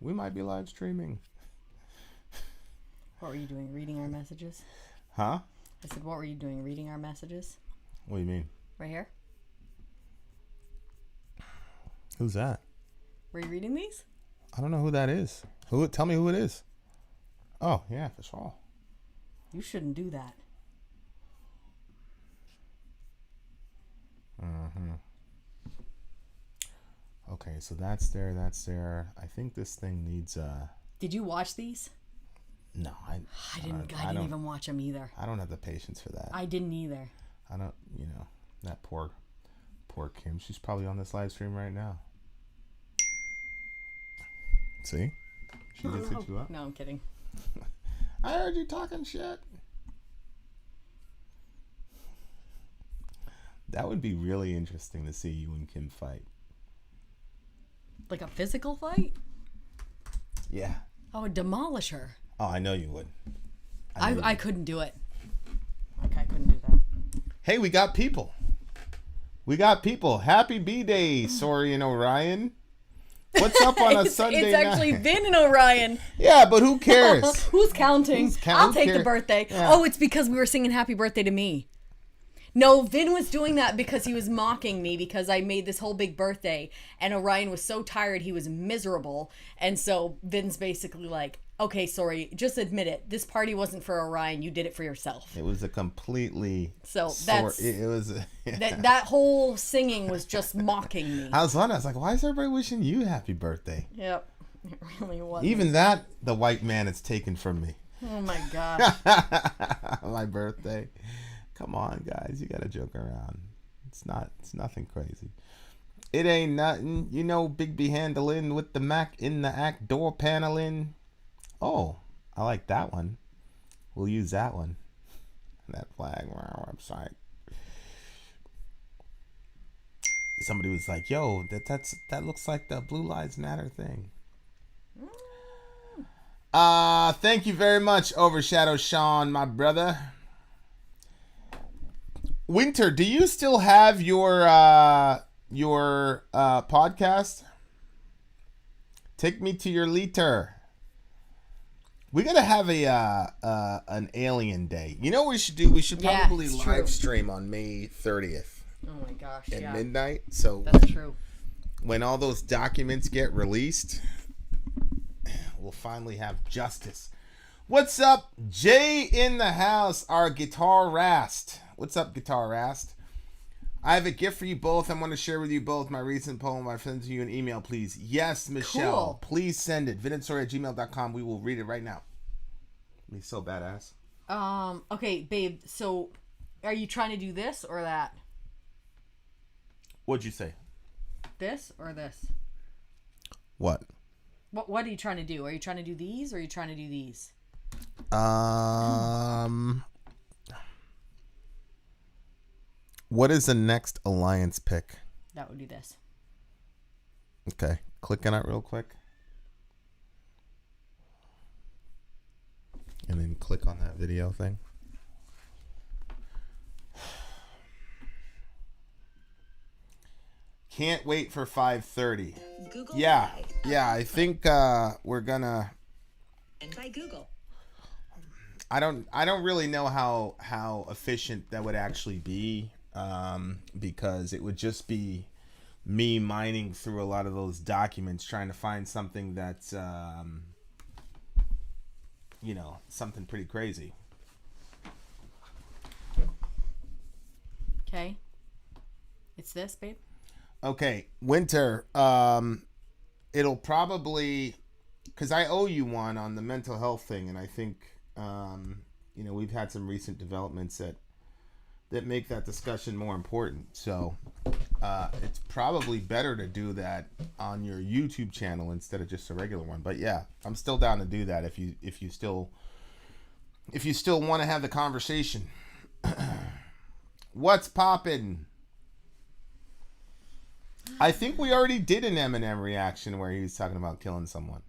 We might be live streaming. What were you doing? Reading our messages? Huh? I said, what were you doing? Reading our messages? What do you mean? Right here? Who's that? Were you reading these? I don't know who that is. Tell me who it is. Oh, yeah, for sure. You shouldn't do that. Mm-hmm. Okay, so that's there. I think this thing needs Did you watch these? No, I didn't even watch them either. I don't have the patience for that. I didn't either. I don't, that poor Kim. She's probably on this live stream right now. See? She just hit you up. No, I'm kidding. I heard you talking shit. That would be really interesting to see you and Kim fight. Like a physical fight? Yeah. I would demolish her. Oh, I know you would. I couldn't do it. Okay, I couldn't do that. Hey, we got people. Happy B-Day, Sori and Orion. What's up on a Sunday night? It's actually Vin and Orion. Yeah, but who cares? Who's counting? I'll take the birthday. Yeah. Oh, it's because we were singing happy birthday to me. No, Vin was doing that because he was mocking me because I made this whole big birthday and Orion was so tired he was miserable. And so Vin's basically like, okay, sorry, just admit it. This party wasn't for Orion. You did it for yourself. It was a completely... That whole singing was just mocking me. I was wondering, I was like, why is everybody wishing you happy birthday? Yep, it really was. Even that, the white man has taken from me. Oh my gosh. My birthday. Come on, guys, you gotta joke around. It's nothing crazy. It ain't nothing. Big B handling with the Mac in the act door paneling. Oh, I like that one. We'll use that one. That flag on our website. Somebody was like, "Yo, that looks like the Blue Lives Matter thing." Thank you very much, Overshadow Sean, my brother. Winter, do you still have your podcast? Take me to your liter. We gotta have an alien day. You know what we should do? We should probably live stream on May 30th. Oh my gosh! At midnight. So that's true. When all those documents get released, we'll finally have justice. What's up, Jay in the house? Our guitar rast. What's up, Guitar Rast? I have a gift for you both. I want to share with you both my recent poem. I send to you an email, please. Yes, Michelle. Cool. Please send it. vinsandSori@gmail.com. We will read it right now. He's so badass. Okay, babe. So, are you trying to do this or that? What'd you say? This or this? What? What are you trying to do? Are you trying to do these or are you trying to do these? What is the next alliance pick? That would be this. Okay. Click on it real quick. And then click on that video thing. Can't wait for 5:30. Google. Yeah. I think we're gonna. And by Google. I don't really know how efficient that would actually be. Because it would just be me mining through a lot of those documents trying to find something that's something pretty crazy. Okay. It's this, babe. Okay, Winter, it'll probably, because I owe you one on the mental health thing, and I think we've had some recent developments that make that discussion more important. So it's probably better to do that on your YouTube channel instead of just a regular one. But yeah, I'm still down to do that if you still want to have the conversation. What's poppin'? I think we already did an Eminem reaction where he was talking about killing someone.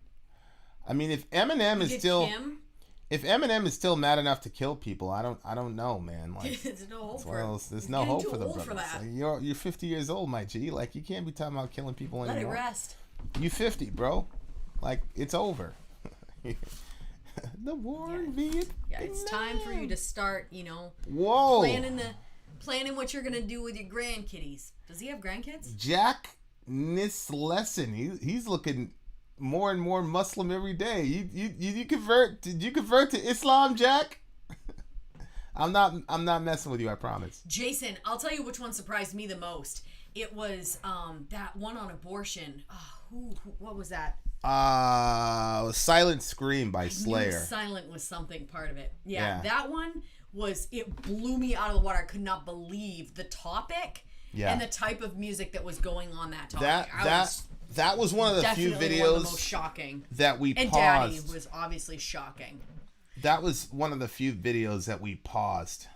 I mean, if Eminem is still... Kim? If Eminem is still mad enough to kill people, I don't know, man. Like, there's no hope for him. There's no hope for the brothers. Like, you're 50 years old, my G. Like, you can't be talking about killing people anymore. Let it rest. You 50, bro. Like, it's over. The war in Vietnam. Yeah, it's time for you to start, Whoa. planning what you're going to do with your grandkitties. Does he have grandkids? Jack Nislesson. He's looking more and more Muslim every day. You convert? Did you convert to Islam, Jack? I'm not messing with you, I promise. Jason, I'll tell you which one surprised me the most. It was that one on abortion. Oh, what was that? Silent Scream by Slayer. Silent was something part of it. Yeah, that one it blew me out of the water. I could not believe the topic and the type of music that was going on that topic. That was one of the few videos one of the most shocking that we paused. And Daddy was obviously shocking. That was one of the few videos that we paused.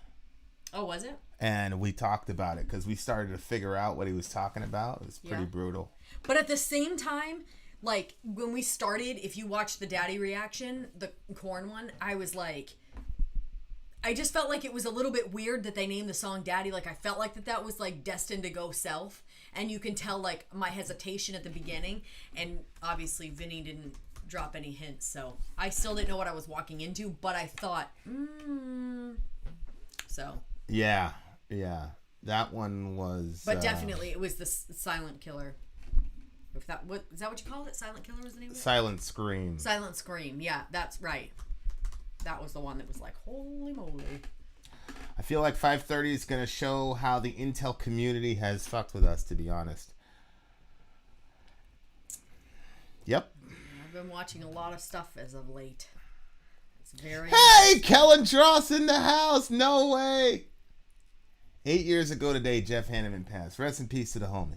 Oh, was it? And we talked about it because we started to figure out what he was talking about. It was pretty brutal. But at the same time, like, when we started, if you watch the Daddy reaction, the corn one, I was like, I just felt like it was a little bit weird that they named the song Daddy. Like, I felt like that was, like, destined to go south. And you can tell, like, my hesitation at the beginning. And obviously, Vinny didn't drop any hints. So I still didn't know what I was walking into. But I thought, So. Yeah. That one was... But definitely, it was the Silent Killer. Is that what you called it? Silent Killer was the name of it? Silent Scream. Silent Scream. Yeah, that's right. That was the one that was like, holy moly. I feel like 5:30 is going to show how the Intel community has fucked with us, to be honest. Yep. I've been watching a lot of stuff as of late. It's very... Hey, Kellen Dross in the house. No way. 8 years ago today, Jeff Hanneman passed. Rest in peace to the homie.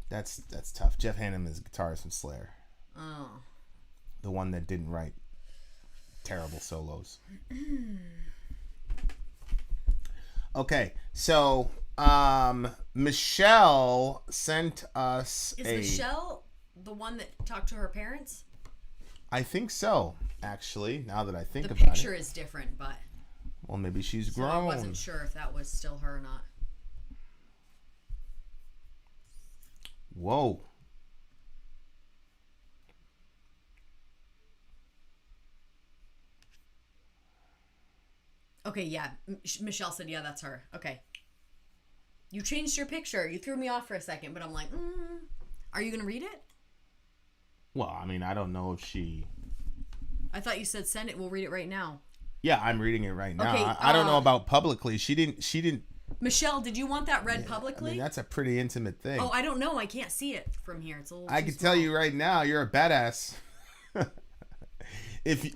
That's tough. Jeff Hanneman is a guitarist from Slayer. Oh. The one that didn't write terrible solos. Okay, so Michelle sent us Is Michelle the one that talked to her parents? I think so, actually, now that I think about it. The picture is different, but... Well, maybe she's grown. I wasn't sure if that was still her or not. Whoa. Okay, yeah. Michelle said, yeah, that's her. Okay. You changed your picture. You threw me off for a second, but I'm like, are you going to read it? Well, I mean, I don't know if she... I thought you said send it. We'll read it right now. Yeah, I'm reading it right now. Okay, I don't know about publicly. She didn't... Michelle, did you want that read publicly? I mean, that's a pretty intimate thing. Oh, I don't know. I can't see it from here. It's a little I can tell you right now, you're a badass.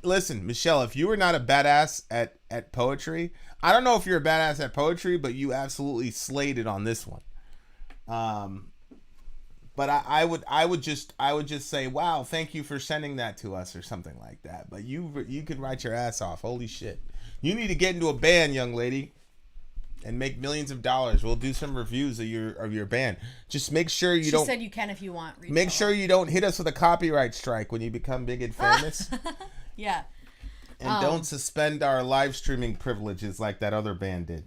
Listen, Michelle, if you were not a badass at poetry, I don't know if you're a badass at poetry, but you absolutely slayed it on this one. But I would just say, wow, thank you for sending that to us or something like that. But you can write your ass off. Holy shit. You need to get into a band, young lady, and make millions of dollars. We'll do some reviews of your band. Just make sure you don't... She said you can if you want. Make sure you don't hit us with a copyright strike when you become big and famous. Yeah. And don't suspend our live streaming privileges like that other band did.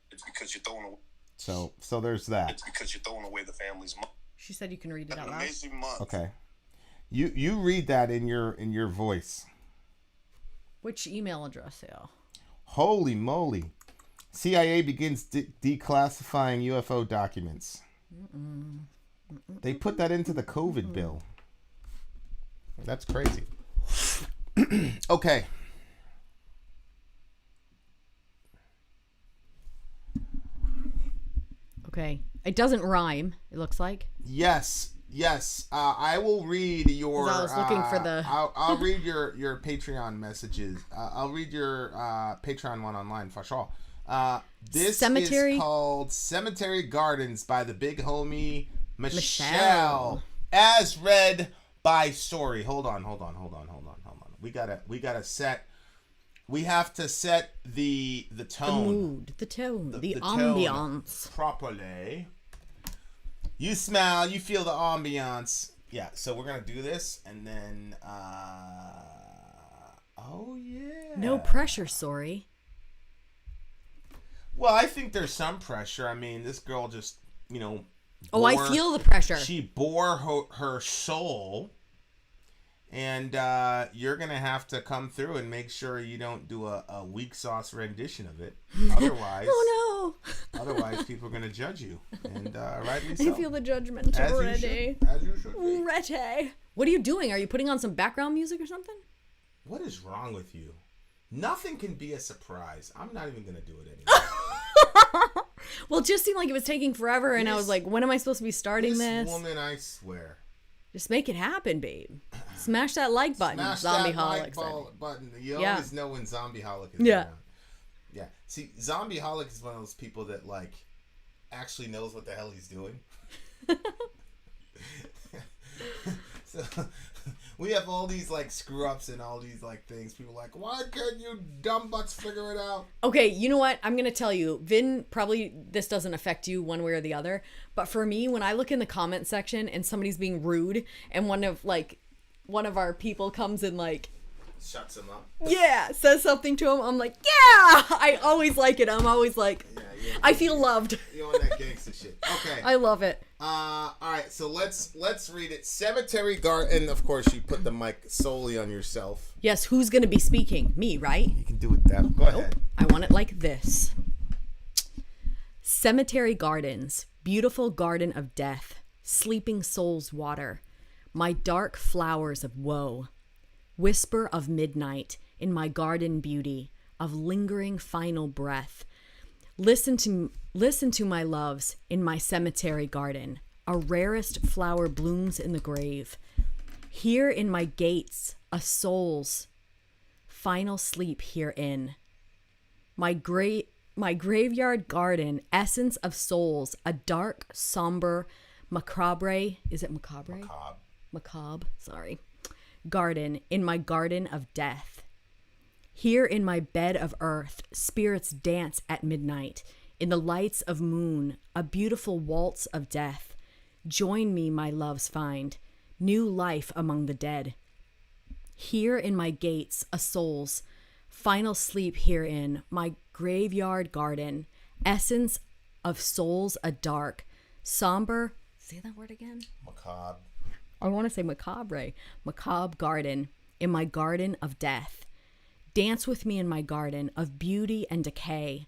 It's because you're throwing away. So there's that. It's because you're throwing away the family's money. She said you can read it out loud. Amazing month. Okay. You read that in your voice. Which email address, yeah? Holy moly. CIA begins declassifying UFO documents. They put that into the COVID bill. That's crazy. Okay. Okay. It doesn't rhyme, it looks like. Yes. I will read your... I was looking for the... I'll read your Patreon messages. I'll read your Patreon one online for sure. This is called Cemetery Gardens by the big homie Michelle. As read by Sori. Hold on. We have to set the tone. The mood, the tone, the ambiance. Properly. You smell, you feel the ambiance. Yeah, so we're going to do this and then oh yeah. No pressure, Sori. Well, I think there's some pressure. I mean, this girl just, I feel the pressure. She bore her soul. And you're going to have to come through and make sure you don't do a weak sauce rendition of it. Otherwise, oh no. Otherwise, people are going to judge you. And rightly so. I feel the judgment already. As you should be. Ready. What are you doing? Are you putting on some background music or something? What is wrong with you? Nothing can be a surprise. I'm not even going to do it anymore. Well, it just seemed like it was taking forever, and I was like, when am I supposed to be starting this? This woman, I swear. Just make it happen, babe. Smash that like button, Zombie Holic. Button. You always know when Zombie Holic is around. Yeah. See, Zombie Holic is one of those people that, like, actually knows what the hell he's doing. So, we have all these, like, screw-ups and all these, like, things. People are like, why can't you dumb butts figure it out? Okay, you know what? I'm going to tell you. Vin, probably this doesn't affect you one way or the other. But for me, when I look in the comment section and somebody's being rude and one of our people comes and, like, shuts him up. Yeah, says something to him. I'm like, yeah! I always like it. I'm always like, I feel loved. You on that gangster shit. Okay. I love it. All right, so let's read it. Cemetery Garden, and of course you put the mic solely on yourself. Yes, who's going to be speaking? Me, right? You can do it that. Go ahead. I want it like this. Cemetery Gardens, beautiful garden of death, sleeping souls water, my dark flowers of woe. Whisper of midnight in my garden beauty, of lingering final breath. Listen to my loves in my cemetery garden. A rarest flower blooms in the grave. Here in my gates, a soul's final sleep herein. My graveyard garden, essence of souls, a dark, somber, macabre. Is it macabre? Macabre, sorry. Garden, in my garden of death. Here in my bed of earth, spirits dance at midnight. In the lights of moon, a beautiful waltz of death. Join me, my loves find, new life among the dead. Here in my gates, a soul's final sleep herein, my graveyard garden, essence of souls a dark, somber, say that word again? Macabre. I want to say macabre. Macabre garden, in my garden of death. Dance with me in my garden of beauty and decay.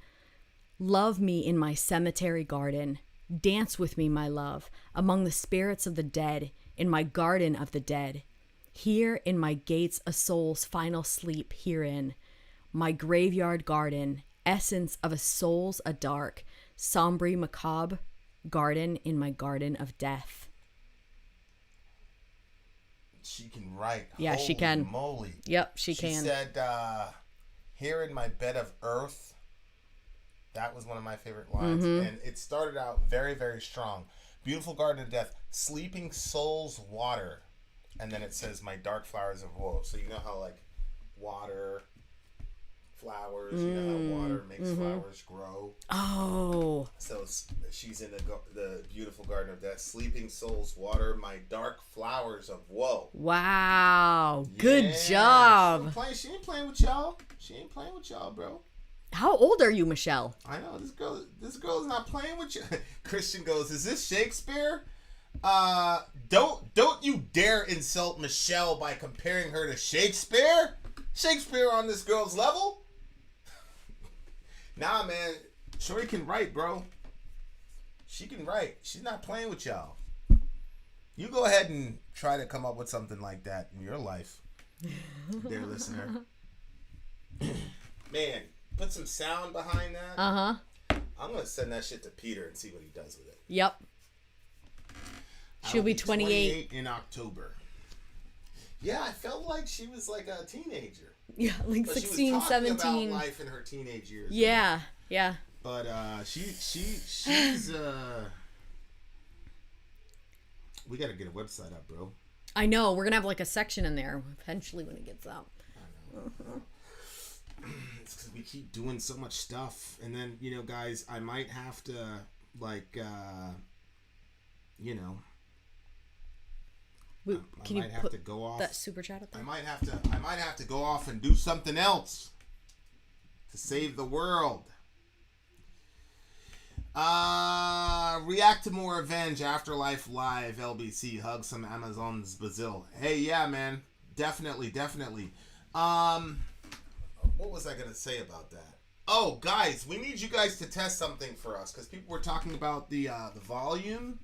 Love me in my cemetery garden. Dance with me, my love, among the spirits of the dead, in my garden of the dead. Here in my gates a soul's final sleep herein. My graveyard garden, essence of a soul's a dark, sombre macabre garden in my garden of death. She can write. Yeah, Holy she can. Moly. Yep, she can. She said, here in my bed of earth. That was one of my favorite lines. Mm-hmm. And it started out very, very strong. Beautiful garden of death. Sleeping souls water. And then it says, my dark flowers of woe. So you know how, like, water, flowers, you know how water makes flowers grow. Oh. So she's in the beautiful garden of death. Sleeping souls water, my dark flowers of woe. Wow. Good job. She ain't playing with y'all. She ain't playing with y'all, bro. How old are you, Michelle? I know this girl is not playing with you. Christian goes, is this Shakespeare? Don't you dare insult Michelle by comparing her to Shakespeare. Shakespeare on this girl's level? Nah, man. Shorty can write, bro. She can write. She's not playing with y'all. You go ahead and try to come up with something like that in your life, dear listener. Man, put some sound behind that. I'm going to send that shit to Peter and see what he does with it. Yep. She'll be 28 in October. Yeah, I felt like she was like a teenager. Yeah, like but 16, she was talking 17. about life in her teenage years. Yeah, right? yeah. But she's we got to get a website up, bro. I know. We're going to have like a section in there eventually when it gets up. I know. It's because we keep doing so much stuff. And then, you know, guys, I might have to, like, you know, Can I you might have put to go off that super chat up there? I might have to go off and do something else to save the world. React to more Avenge Afterlife Live LBC. Hug some Amazon's Brazil. Hey, yeah, man. Definitely. What was I going to say about that? Oh, guys, we need you guys to test something for us, because people were talking about the volume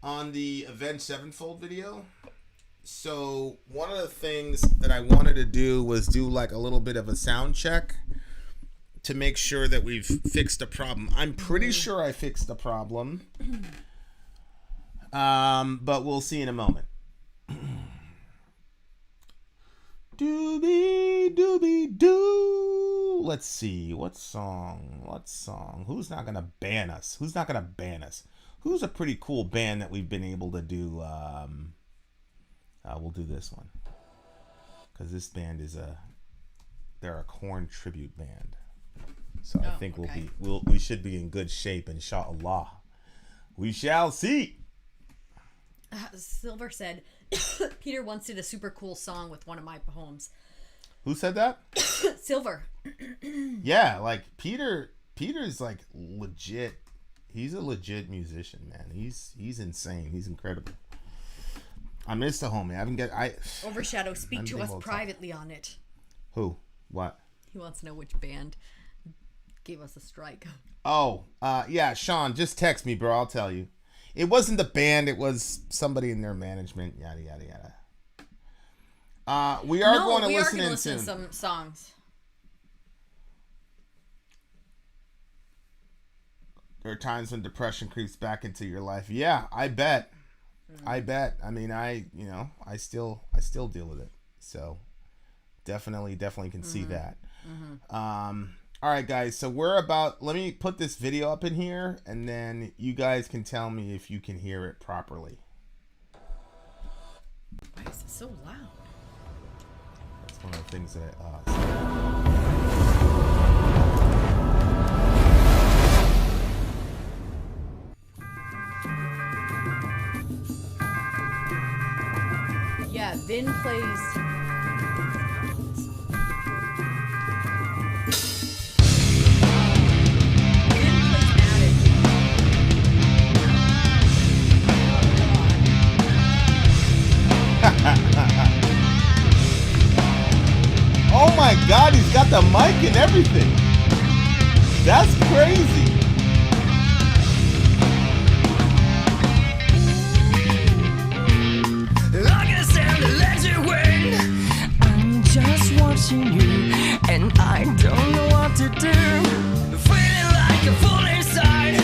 on the Avenged Sevenfold video. So one of the things that I wanted to do was do like a little bit of a sound check to make sure that we've fixed a problem. I'm pretty sure I fixed the problem, but we'll see in a moment. Doobie doo. Let's see. What song? Who's not gonna ban us? Who's a pretty cool band that we've been able to do? We'll do this one, because this band they're a Korn tribute band. So I think we should be in good shape, inshallah. We shall see. Silver said, Peter once did a super cool song with one of my poems. Who said that? Silver. Yeah, like Peter's like legit. He's a legit musician, man. He's insane. He's incredible. I missed the homie. Overshadow, speak to us privately on it. Who? What? He wants to know which band gave us a strike. Oh, yeah, Sean, just text me, bro. I'll tell you. It wasn't the band. It was somebody in their management. Yada, yada, yada. We are going to listen in soon. Some songs. There are times when depression creeps back into your life. Yeah, I bet. I mean, I still deal with it. So definitely can see that. All right, guys. So let me put this video up in here, and then you guys can tell me if you can hear it properly. Why is it so loud? That's one of the things that yeah, Vin plays. Oh my God, he's got the mic and everything. That's crazy. I'm just watching you, and I don't know what to do. Feeling like a fool inside,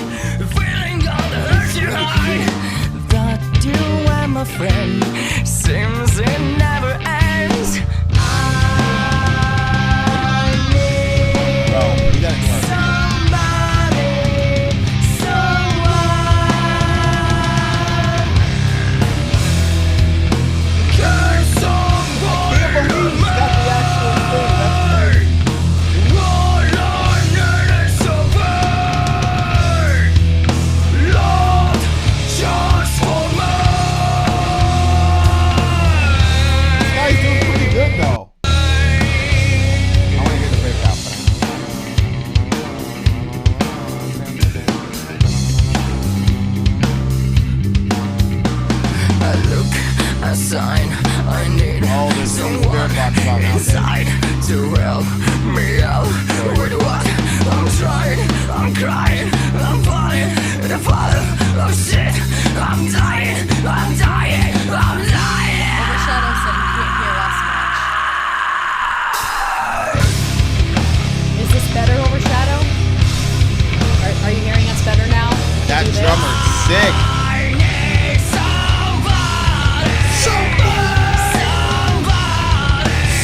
feeling all the hurt you hide. That you are my friend, seems it never ends. I need somebody, someone. Can someone He's got the actual thing. That's all I need is somebody. Lord, just hold me. This guy's doing pretty good though. I want to hear the breakout. I look a sign. I need There's someone spirit box song out there. inside to help me out with what I'm trying. I'm crying. I'm falling. The father of shit. I'm dying. I'm dying. I'm dying. Overshadow said he can't hear us much. Is this better, Overshadow? Are you hearing us better now? That Do this? drummer's sick. I need somebody. Somebody.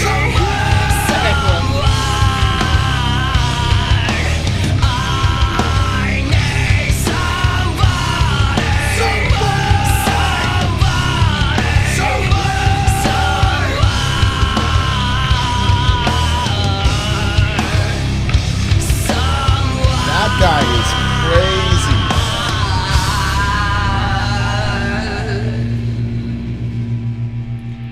Somebody. Okay, cool. I need somebody. That guy is crazy.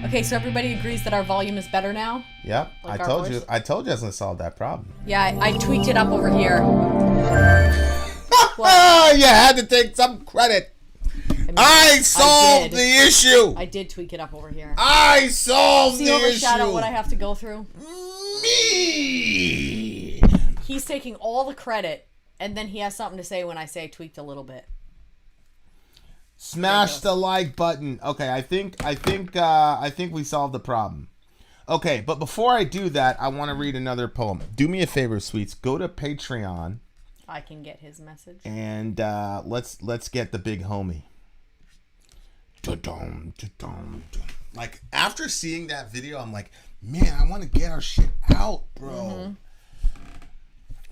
Okay, so everybody agrees that our volume is better now? Yep, Like I our told voice? you. I told you I was gonna solve that problem. Yeah, I tweaked it up over here. You had to take some credit. I solved the issue. I did tweak it up over here. I solved the issue. Overshadow what I have to go through. Me. He's taking all the credit, and then he has something to say when I say I tweaked a little bit. Smash the like button. Okay, I think we solved the problem. Okay, but before I do that, I want to read another poem. Do me a favor, sweets. Go to Patreon. I can get his message. And let's get the big homie. Like, after seeing that video, I'm like, man, I want to get our shit out, bro. Mm-hmm.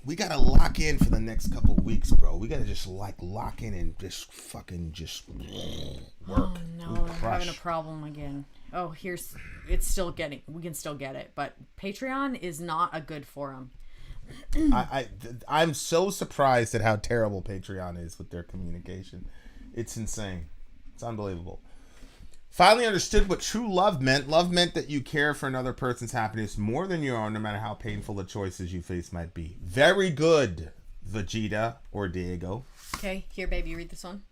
We got to lock in for the next couple weeks, bro. We got to just, lock in and just fucking work. Oh, no, we're having a problem again. Oh, we can still get it, but Patreon is not a good forum. I'm so surprised at how terrible Patreon is with their communication. It's insane. It's unbelievable. Finally understood what true love meant. Love meant that you care for another person's happiness more than your own, no matter how painful the choices you face might be. Very good, Vegeta or Diego. Okay, here, baby, read this one.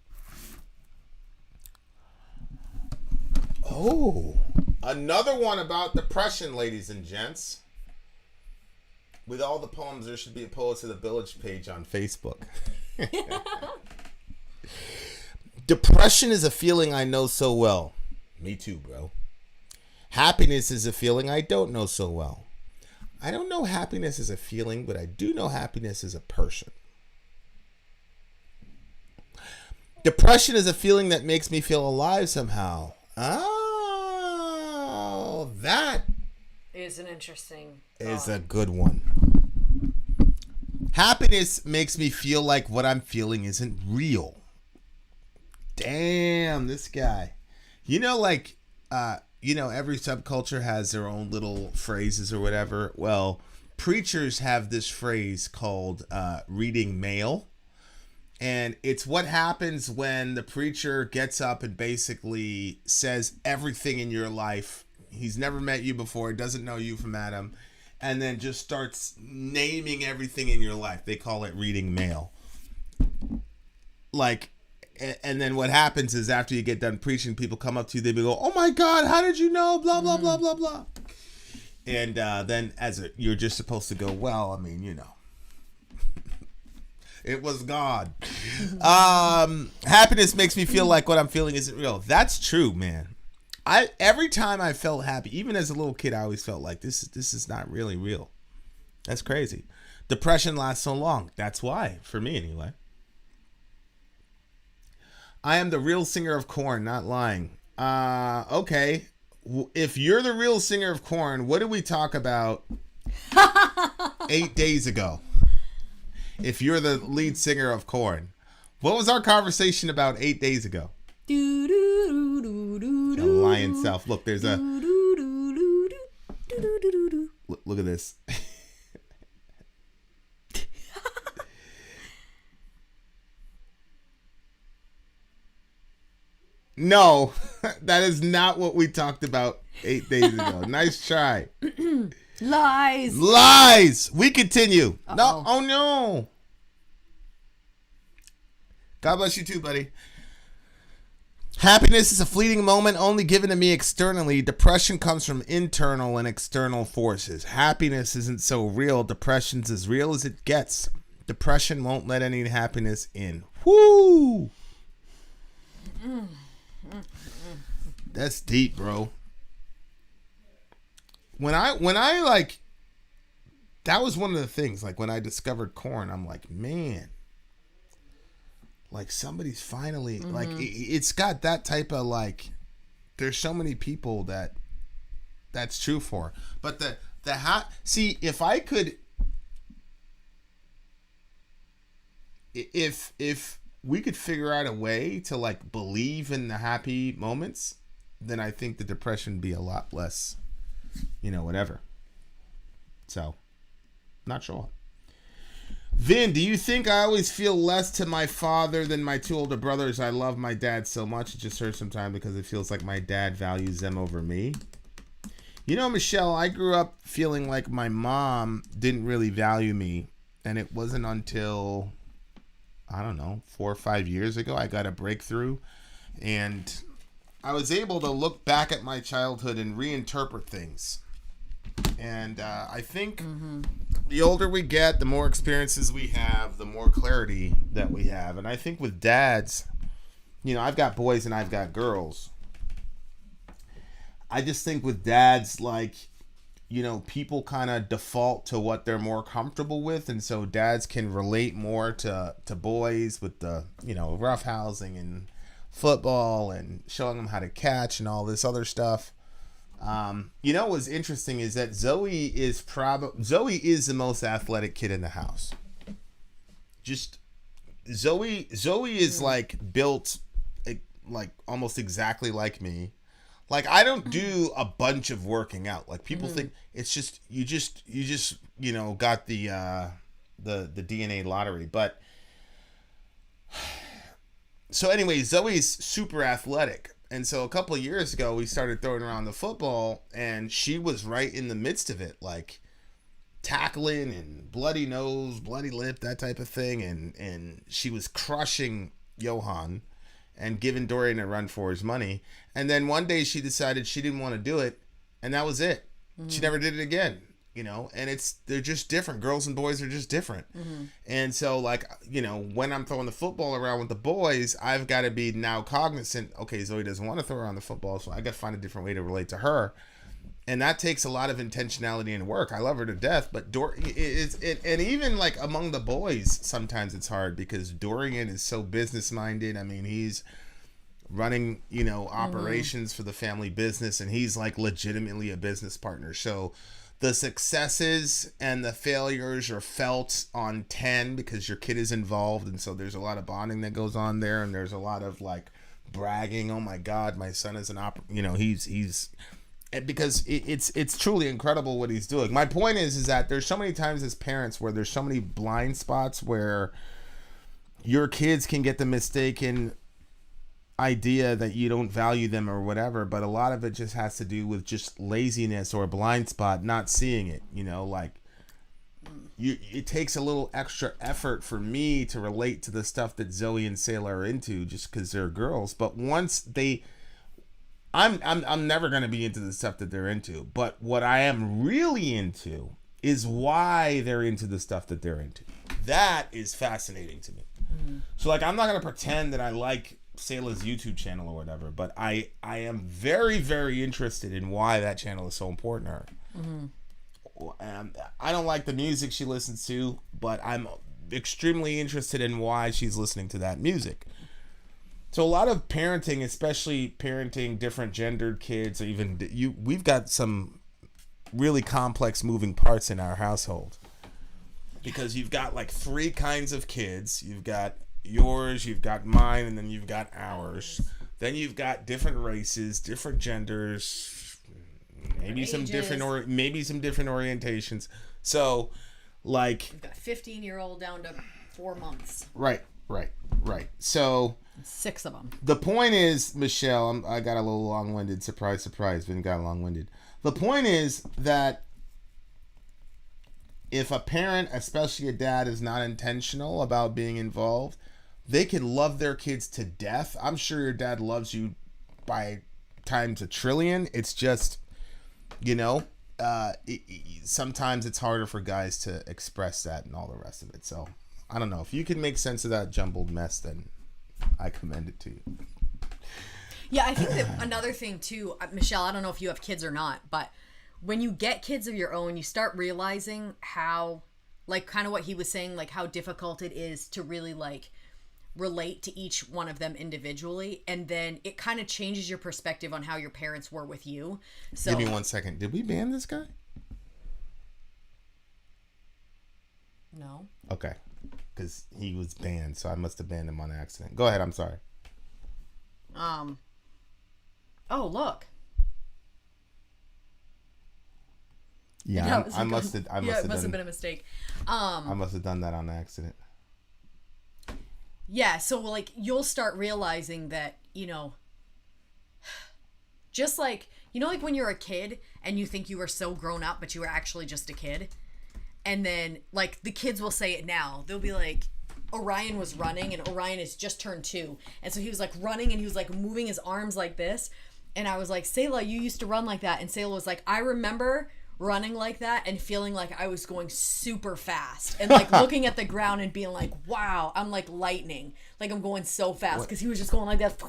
Oh, another one about depression, ladies and gents. With all the poems, there should be a post to the Village page on Facebook. Depression is a feeling I know so well. Me too, bro. Happiness is a feeling I don't know so well. I don't know happiness as a feeling, but I do know happiness as a person. Depression is a feeling that makes me feel alive somehow. Oh, that is an interesting is a good one. Happiness makes me feel like what I'm feeling isn't real. Damn, this guy. Every subculture has their own little phrases or whatever. Well, preachers have this phrase called reading mail. And it's what happens when the preacher gets up and basically says everything in your life. He's never met you before, doesn't know you from Adam, and then just starts naming everything in your life. They call it reading mail. And then what happens is after you get done preaching, people come up to you, they go, "Oh my God, how did you know?" Blah, blah, blah, blah, blah. And then you're just supposed to go, well, I mean, it was God. Happiness makes me feel like what I'm feeling isn't real. That's true, man. Every time I felt happy, even as a little kid, I always felt like this is not really real. That's crazy. Depression lasts so long. That's why, for me anyway. I am the real singer of Korn, not lying. Okay. If you're the real singer of Korn, what did we talk about 8 days ago? If you're the lead singer of Korn, what was our conversation about 8 days ago? Lion Self. Look, there's a... Look at this. No, that is not what we talked about 8 days ago. Nice try. Lies. We continue. Uh-oh. No. Oh, no. God bless you too, buddy. Happiness is a fleeting moment only given to me externally. Depression comes from internal and external forces. Happiness isn't so real. Depression's as real as it gets. Depression won't let any happiness in. Woo! That's deep, bro. When I like, that was one of the things, like when I discovered Korn, I'm like, man, like somebody's finally, like, it's got that type of, like, there's so many people that's true for. But see, if I could, if we could figure out a way to, like, believe in the happy moments, then I think the depression would be a lot less, whatever. So, not sure. Vin, do you think I always feel less to my father than my two older brothers? I love my dad so much. It just hurts sometimes because it feels like my dad values them over me. Michelle, I grew up feeling like my mom didn't really value me. And it wasn't until I don't know, 4 or 5 years ago, I got a breakthrough, and I was able to look back at my childhood and reinterpret things. And I think the older we get, the more experiences we have, the more clarity that we have. And I think with dads, I've got boys and I've got girls. I just think with dads, like, people kind of default to what they're more comfortable with. And so dads can relate more to boys with the, roughhousing and football and showing them how to catch and all this other stuff. What was interesting is that Zoe is the most athletic kid in the house. Just Zoe is like built like almost exactly like me. Like, I don't do a bunch of working out. Like, people think it's just you got the DNA lottery. But so anyway, Zoe's super athletic. And so a couple of years ago, we started throwing around the football, and she was right in the midst of it, like tackling and bloody nose, bloody lip, that type of thing. And she was crushing Johan and giving Dorian a run for his money. And then one day she decided she didn't want to do it, and that was it. She never did it again, and they're just different. Girls and boys are just different. And so, like, when I'm throwing the football around with the boys, I've got to be now cognizant, okay, Zoe doesn't want to throw around the football, so I got to find a different way to relate to her. And that takes a lot of intentionality and work. I love her to death, but and even like among the boys, sometimes it's hard because Dorian is so business minded. I mean, he's running, operations for the family business, and he's like legitimately a business partner. So the successes and the failures are felt on 10 because your kid is involved, and so there's a lot of bonding that goes on there, and there's a lot of like bragging. Oh my God, my son is he's because it's truly incredible what he's doing. My point is that there's so many times as parents where there's so many blind spots where your kids can get the mistaken idea that you don't value them or whatever, but a lot of it just has to do with just laziness or a blind spot, not seeing it. It takes a little extra effort for me to relate to the stuff that Zoe and Sayla are into just because they're girls. But once I'm never going to be into the stuff that they're into, but what I am really into is why they're into the stuff that they're into. That is fascinating to me. So like, I'm not going to pretend that I like Sayla's YouTube channel or whatever, but I am very, very interested in why that channel is so important to her. I don't like the music she listens to, but I'm extremely interested in why she's listening to that music. So a lot of parenting, especially parenting different gendered kids, or even we've got some really complex moving parts in our household because you've got like 3 kinds of kids. You've got yours, you've got mine, and then you've got ours. Then you've got different races, different genders, maybe some different orientations. So, like, you've got a 15-year-old down to 4 months. Right. So 6 of them. The point is, Michelle, I got a little long-winded. Surprise, Vin got long-winded. The point is that if a parent, especially a dad, is not intentional about being involved, they can love their kids to death. I'm sure your dad loves you by times a trillion. It's just, sometimes it's harder for guys to express that and all the rest of it. So I don't know. If you can make sense of that jumbled mess, then I commend it to you. Yeah, I think that another thing too, Michelle, I don't know if you have kids or not, but when you get kids of your own, you start realizing how, like, kind of what he was saying, like how difficult it is to really like relate to each one of them individually, and then it kind of changes your perspective on how your parents were with you. So give me 1 second. Did we ban this guy? No. Okay. Because he was banned, so I must have banned him on accident. Go ahead, I'm sorry. Oh, look. Yeah, I must have been a mistake. I must have done that on accident. Yeah, so like you'll start realizing that, just like, like when you're a kid and you think you were so grown up, but you were actually just a kid. And then like the kids will say it now. They'll be like, Orion was running, and Orion has just turned 2. And so he was like running and he was like moving his arms like this. And I was like, Sayla, you used to run like that. And Sayla was like, I remember running like that and feeling like I was going super fast and like looking at the ground and being like, wow, I'm like lightning. Like I'm going so fast because he was just going like that.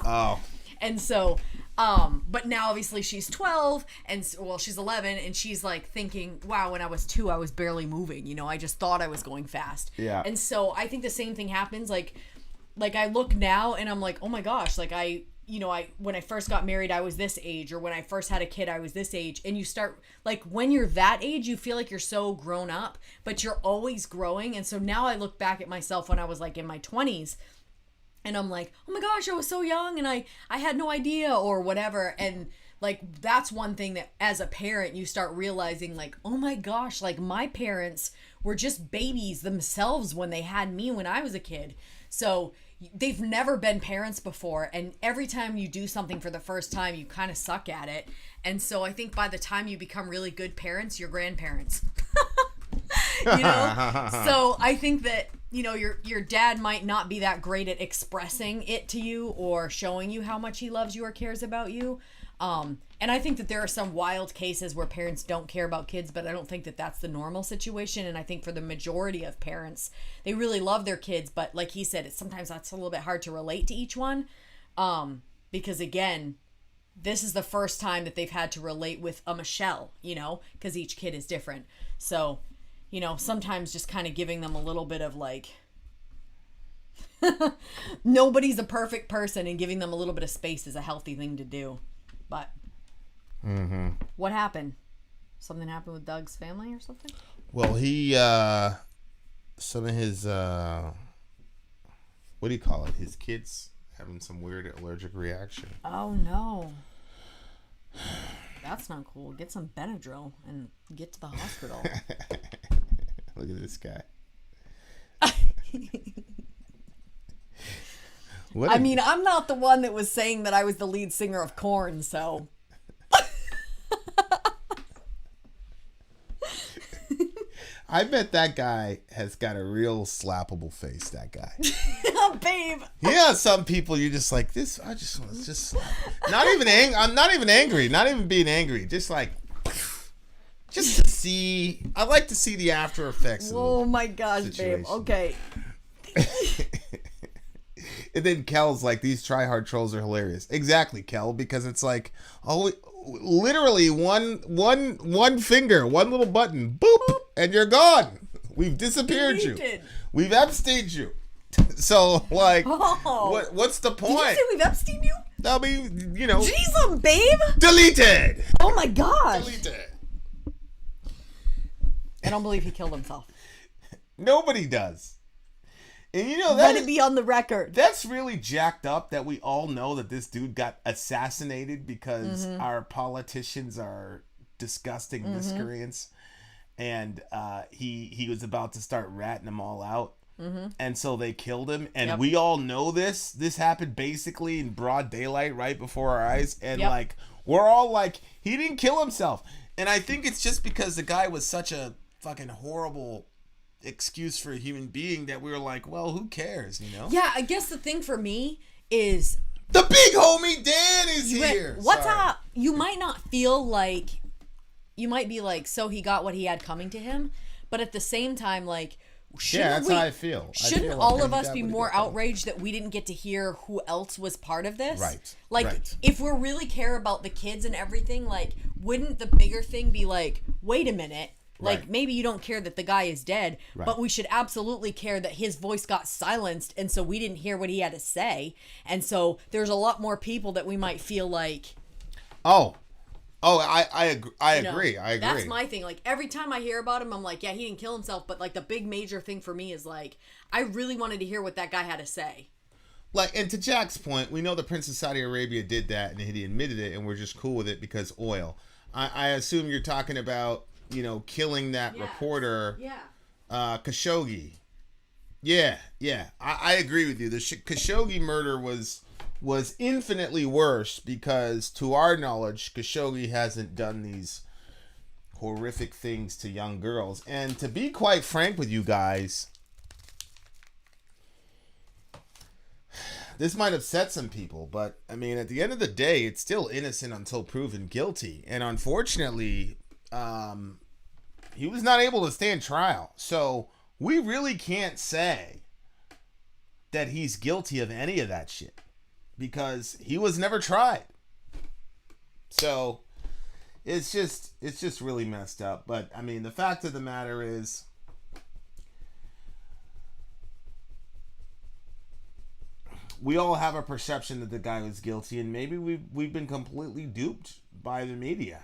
Oh. And so, but now obviously she's 12 and well, she's 11 and she's like thinking, wow, when I was 2, I was barely moving. You know, I just thought I was going fast. Yeah. And so I think the same thing happens. Like I look now and I'm like, oh my gosh, like when I first got married, I was this age, or when I first had a kid, I was this age. And you start, like, when you're that age, you feel like you're so grown up, but you're always growing. And so now I look back at myself when I was, like, in my 20s, and I'm like, oh my gosh, I was so young, and I had no idea, or whatever. And, like, that's one thing that, as a parent, you start realizing, like, oh my gosh, like, my parents were just babies themselves when they had me when I was a kid. So they've never been parents before, and every time you do something for the first time, you kind of suck at it. And so I think by the time you become really good parents, you're grandparents. You know? So I think that, you know, your dad might not be that great at expressing it to you or showing you how much he loves you or cares about you. And I think that there are some wild cases where parents don't care about kids, but I don't think that that's the normal situation. And I think for the majority of parents, they really love their kids, but like he said, sometimes that's a little bit hard to relate to each one. Because again, this is the first time that they've had to relate with a Michelle, you know, because each kid is different. So, you know, sometimes just kind of giving them a little bit of like, nobody's a perfect person, and giving them a little bit of space is a healthy thing to do. But what happened? Something happened with Doug's family or something? Well, he some of his what do you call it? His kids having some weird allergic reaction. Oh no. That's not cool. Get some Benadryl and get to the hospital. Look at this guy. I mean, I'm not the one that was saying that I was the lead singer of Korn, so. I bet that guy has got a real slappable face, that guy. Oh, babe. Yeah, some people you're just like, this, I just want to just slap. Not even angry. I'm not even angry. Not even being angry. Just like, just to see. I like to see the after effects. Oh my gosh, babe. Okay. And then Kel's like, these try-hard trolls are hilarious. Exactly, Kel, because it's like, oh, literally one finger, one little button, boop, and you're gone. We've disappeared you. We've Epsteined you. So, like, what's the point? Did you say we've Epsteined you? I mean, you know. Jeez, babe. Deleted. Oh my gosh. Deleted. I don't believe he killed himself. Nobody does. And you know, let it be on the record. That's really jacked up that we all know that this dude got assassinated because our politicians are disgusting miscreants, and he was about to start ratting them all out, and so they killed him. And we all know this. This happened basically in broad daylight, right before our eyes, and like we're all like, he didn't kill himself. And I think it's just because the guy was such a fucking horrible excuse for a human being that we were like, well, who cares, you know? Yeah, I guess the thing for me is the big homie Dan is here. What's up? You might not feel like, you might be like, so he got what he had coming to him, but at the same time, like, that's how I feel. Shouldn't all of us be more outraged that we didn't get to hear who else was part of this? Right. Like, if we really care about the kids and everything, like, wouldn't the bigger thing be like, wait a minute, like, maybe you don't care that the guy is dead, but we should absolutely care that his voice got silenced, and so we didn't hear what he had to say. And so there's a lot more people that we might feel like... I agree. That's my thing. Like, every time I hear about him, I'm like, yeah, he didn't kill himself. But, like, the big major thing for me is, like, I really wanted to hear what that guy had to say. Like, and to Jack's point, we know the Prince of Saudi Arabia did that, and he admitted it, and we're just cool with it because oil. I assume you're talking about, you know, killing that reporter, Khashoggi. Yeah. I agree with you. The Khashoggi murder was infinitely worse because, to our knowledge, Khashoggi hasn't done these horrific things to young girls. And to be quite frank with you guys, this might upset some people, but I mean, at the end of the day, it's still innocent until proven guilty. And unfortunately, he was not able to stand trial. So we really can't say that he's guilty of any of that shit because he was never tried. So it's just really messed up. But I mean, the fact of the matter is, we all have a perception that the guy was guilty, and maybe we've been completely duped by the media.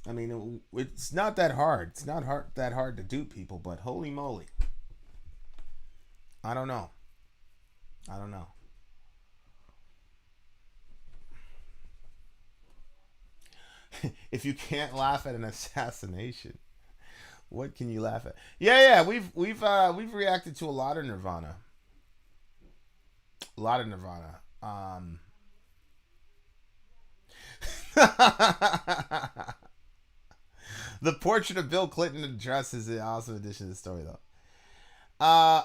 I mean, it's not that hard. It's not that hard to dupe people, but holy moly. I don't know. If you can't laugh at an assassination, what can you laugh at? Yeah, we've reacted to a lot of Nirvana. The portrait of Bill Clinton address is an awesome addition to the story, though.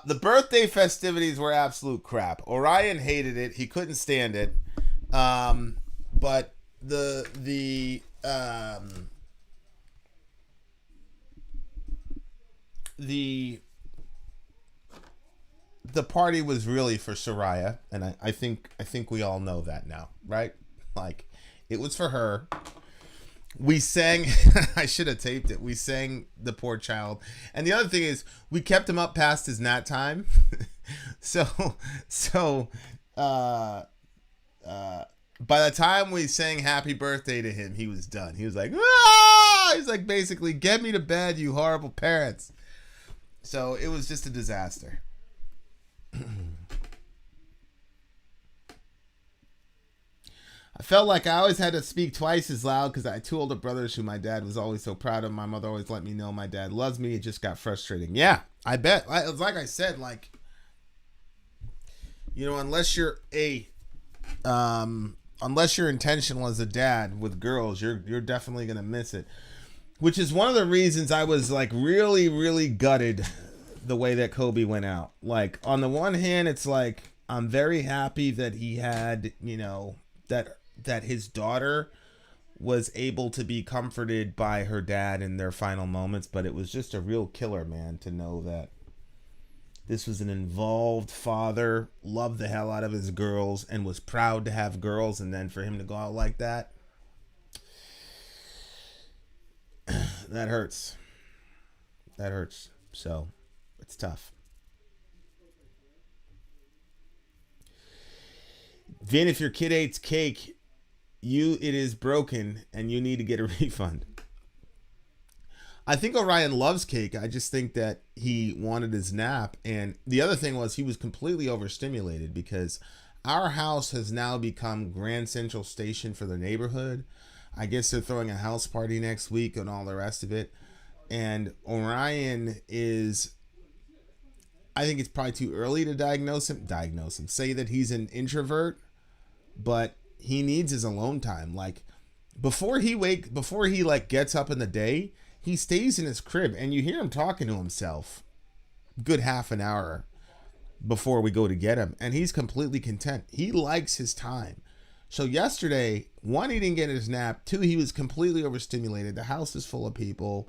The birthday festivities were absolute crap. Orion hated it. He couldn't stand it. But the party was really for Soraya, and I think we all know that now, right? Like, it was for her. We sang, I should have taped it. We sang The Poor Child. And the other thing is, we kept him up past his nap time. So by the time we sang Happy Birthday to him, he was done. He was like, ah! He's like, basically, get me to bed, you horrible parents. So it was just a disaster. I felt like I always had to speak twice as loud because I had two older brothers who my dad was always so proud of. My mother always let me know my dad loves me. It just got frustrating. Yeah, I bet. It's like I said, like, you know, unless you're intentional as a dad with girls, you're definitely gonna miss it. Which is one of the reasons I was like really, really gutted the way that Kobe went out. Like, on the one hand, it's like I'm very happy that he had, you know, that his daughter was able to be comforted by her dad in their final moments, but it was just a real killer, man, to know that this was an involved father, loved the hell out of his girls, and was proud to have girls, and then for him to go out like that, that hurts. So it's tough. Vin, if your kid eats cake, it is broken and you need to get a refund. I think Orion loves cake. I just think that he wanted his nap. And the other thing was he was completely overstimulated because our house has now become Grand Central Station for the neighborhood. I guess they're throwing a house party next week and all the rest of it. And Orion is, I think it's probably too early to diagnose him, say that he's an introvert, but he needs his alone time. Like, before he like gets up in the day, he stays in his crib and you hear him talking to himself good half an hour before we go to get him, and he's completely content. He likes his time. So yesterday, one, he didn't get his nap. Two, he was completely overstimulated. The house is full of people.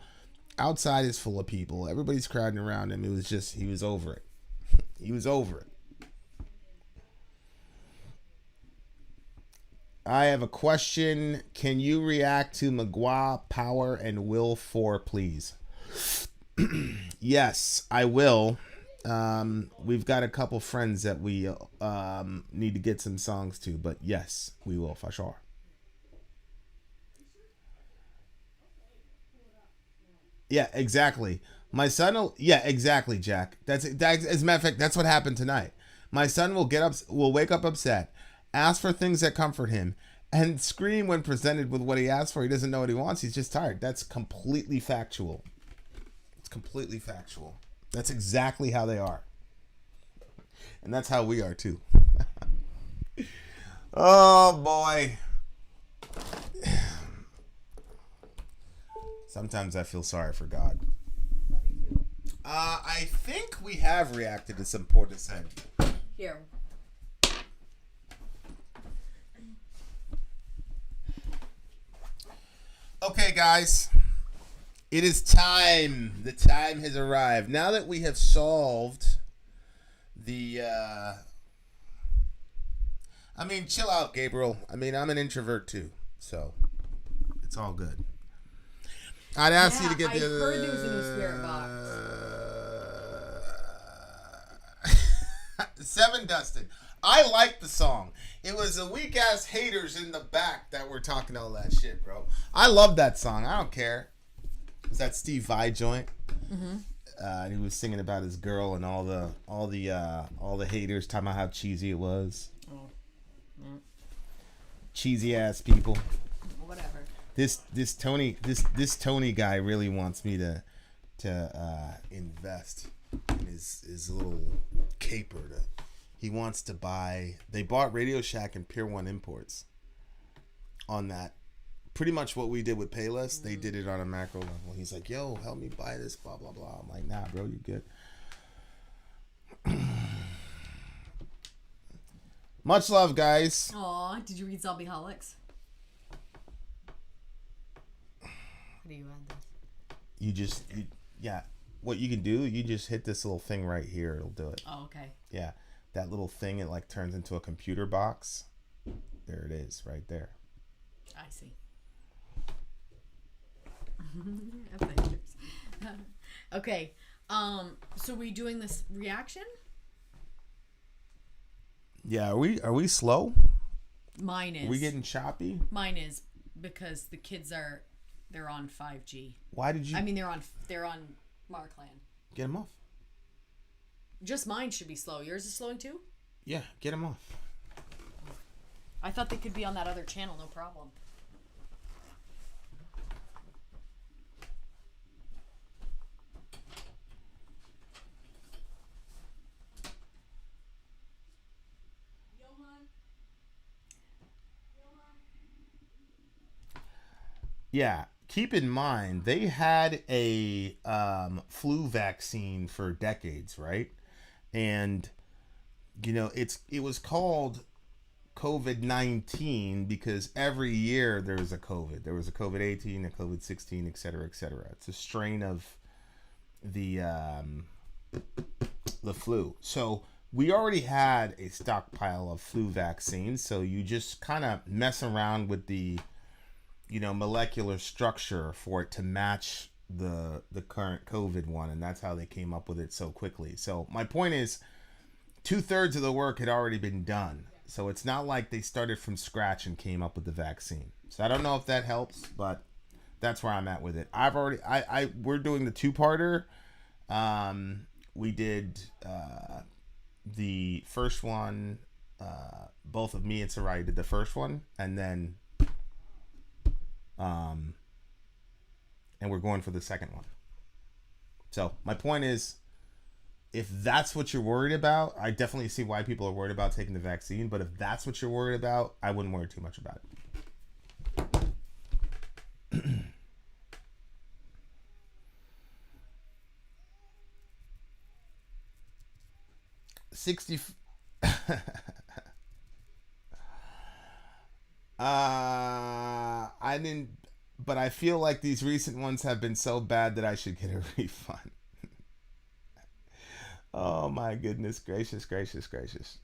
Outside is full of people. Everybody's crowding around him. He was over it. He was over it. I have a question. Can you react to Magua, Power, and Will 4, please? Yes, I will. We've got a couple friends that we need to get some songs to, but yes, we will for sure. Yeah, exactly. My son will. Yeah, exactly, Jack. That's as a matter of fact, that's what happened tonight. My son will wake up upset, ask for things that comfort him, and scream when presented with what he asked for. He doesn't know what he wants. He's just tired. That's completely factual. It's completely factual. That's exactly how they are. And that's how we are too. Oh boy. Sometimes I feel sorry for God. I think we have reacted to some Portishead. Here. guys. It is time. The time has arrived. Now that we have solved the... I mean, chill out, Gabriel. I mean, I'm an introvert too, so it's all good. I'd ask you to get the... I heard there was a new spirit box. 7 Dustin. I like the song. It was the weak ass haters in the back that were talking all that shit, bro. I love that song. I don't care. Was that Steve Vai joint? Mm-hmm. And he was singing about his girl and all the haters talking about how cheesy it was. Oh. Mm. Cheesy ass people. Whatever. This Tony guy really wants me to invest in his little caper. He wants to buy. They bought Radio Shack and Pier 1 Imports on that. Pretty much what we did with Payless, they did it on a macro level. He's like, yo, help me buy this, blah, blah, blah. I'm like, nah, bro, you good. Much love, guys. Aw, did you read Zombieholics? How do you add this? What you can do, you just hit this little thing right here. It'll do it. Oh, okay. Yeah, that little thing, it like turns into a computer box. There it is, right there. I see. Okay. So we doing this reaction? Yeah, are we slow? Mine is. Are we getting choppy? Mine is because the kids they're on 5G. Why did you? I mean, they're on Markland. Get them off. Just mine should be slow. Yours is slowing too? Yeah, get them off. I thought they could be on that other channel, no problem. Yeah, keep in mind they had a flu vaccine for decades, right? And it was called COVID-19 because every year there was a COVID. There was a COVID-18, a COVID-16, et cetera, et cetera. It's a strain of the flu. So we already had a stockpile of flu vaccines. So you just kind of mess around with the molecular structure for it to match the current COVID one, and that's how they came up with it so quickly. So my point is, 2/3 of the work had already been done. So it's not like they started from scratch and came up with the vaccine. So I don't know if that helps, but that's where I'm at with it. We're doing the 2-parter. We did the first one. Both of me and Sarai did the first one, and then and we're going for the second one. So my point is, if that's what you're worried about, I definitely see why people are worried about taking the vaccine. But if that's what you're worried about, I wouldn't worry too much about it. 60. I didn't, but I feel like these recent ones have been so bad that I should get a refund. Oh my goodness gracious, gracious, gracious.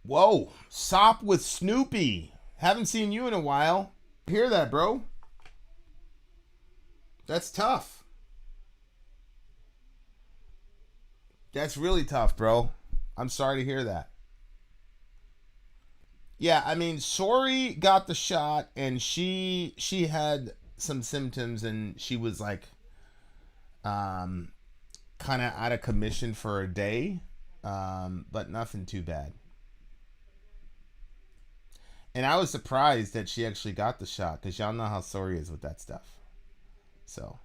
Whoa, Sop with Snoopy. Haven't seen you in a while. Hear that, bro? That's tough. That's really tough, bro. I'm sorry to hear that. Yeah, I mean, Sori got the shot and she had some symptoms and she was like kind of out of commission for a day, but nothing too bad. And I was surprised that she actually got the shot because y'all know how Sori is with that stuff. So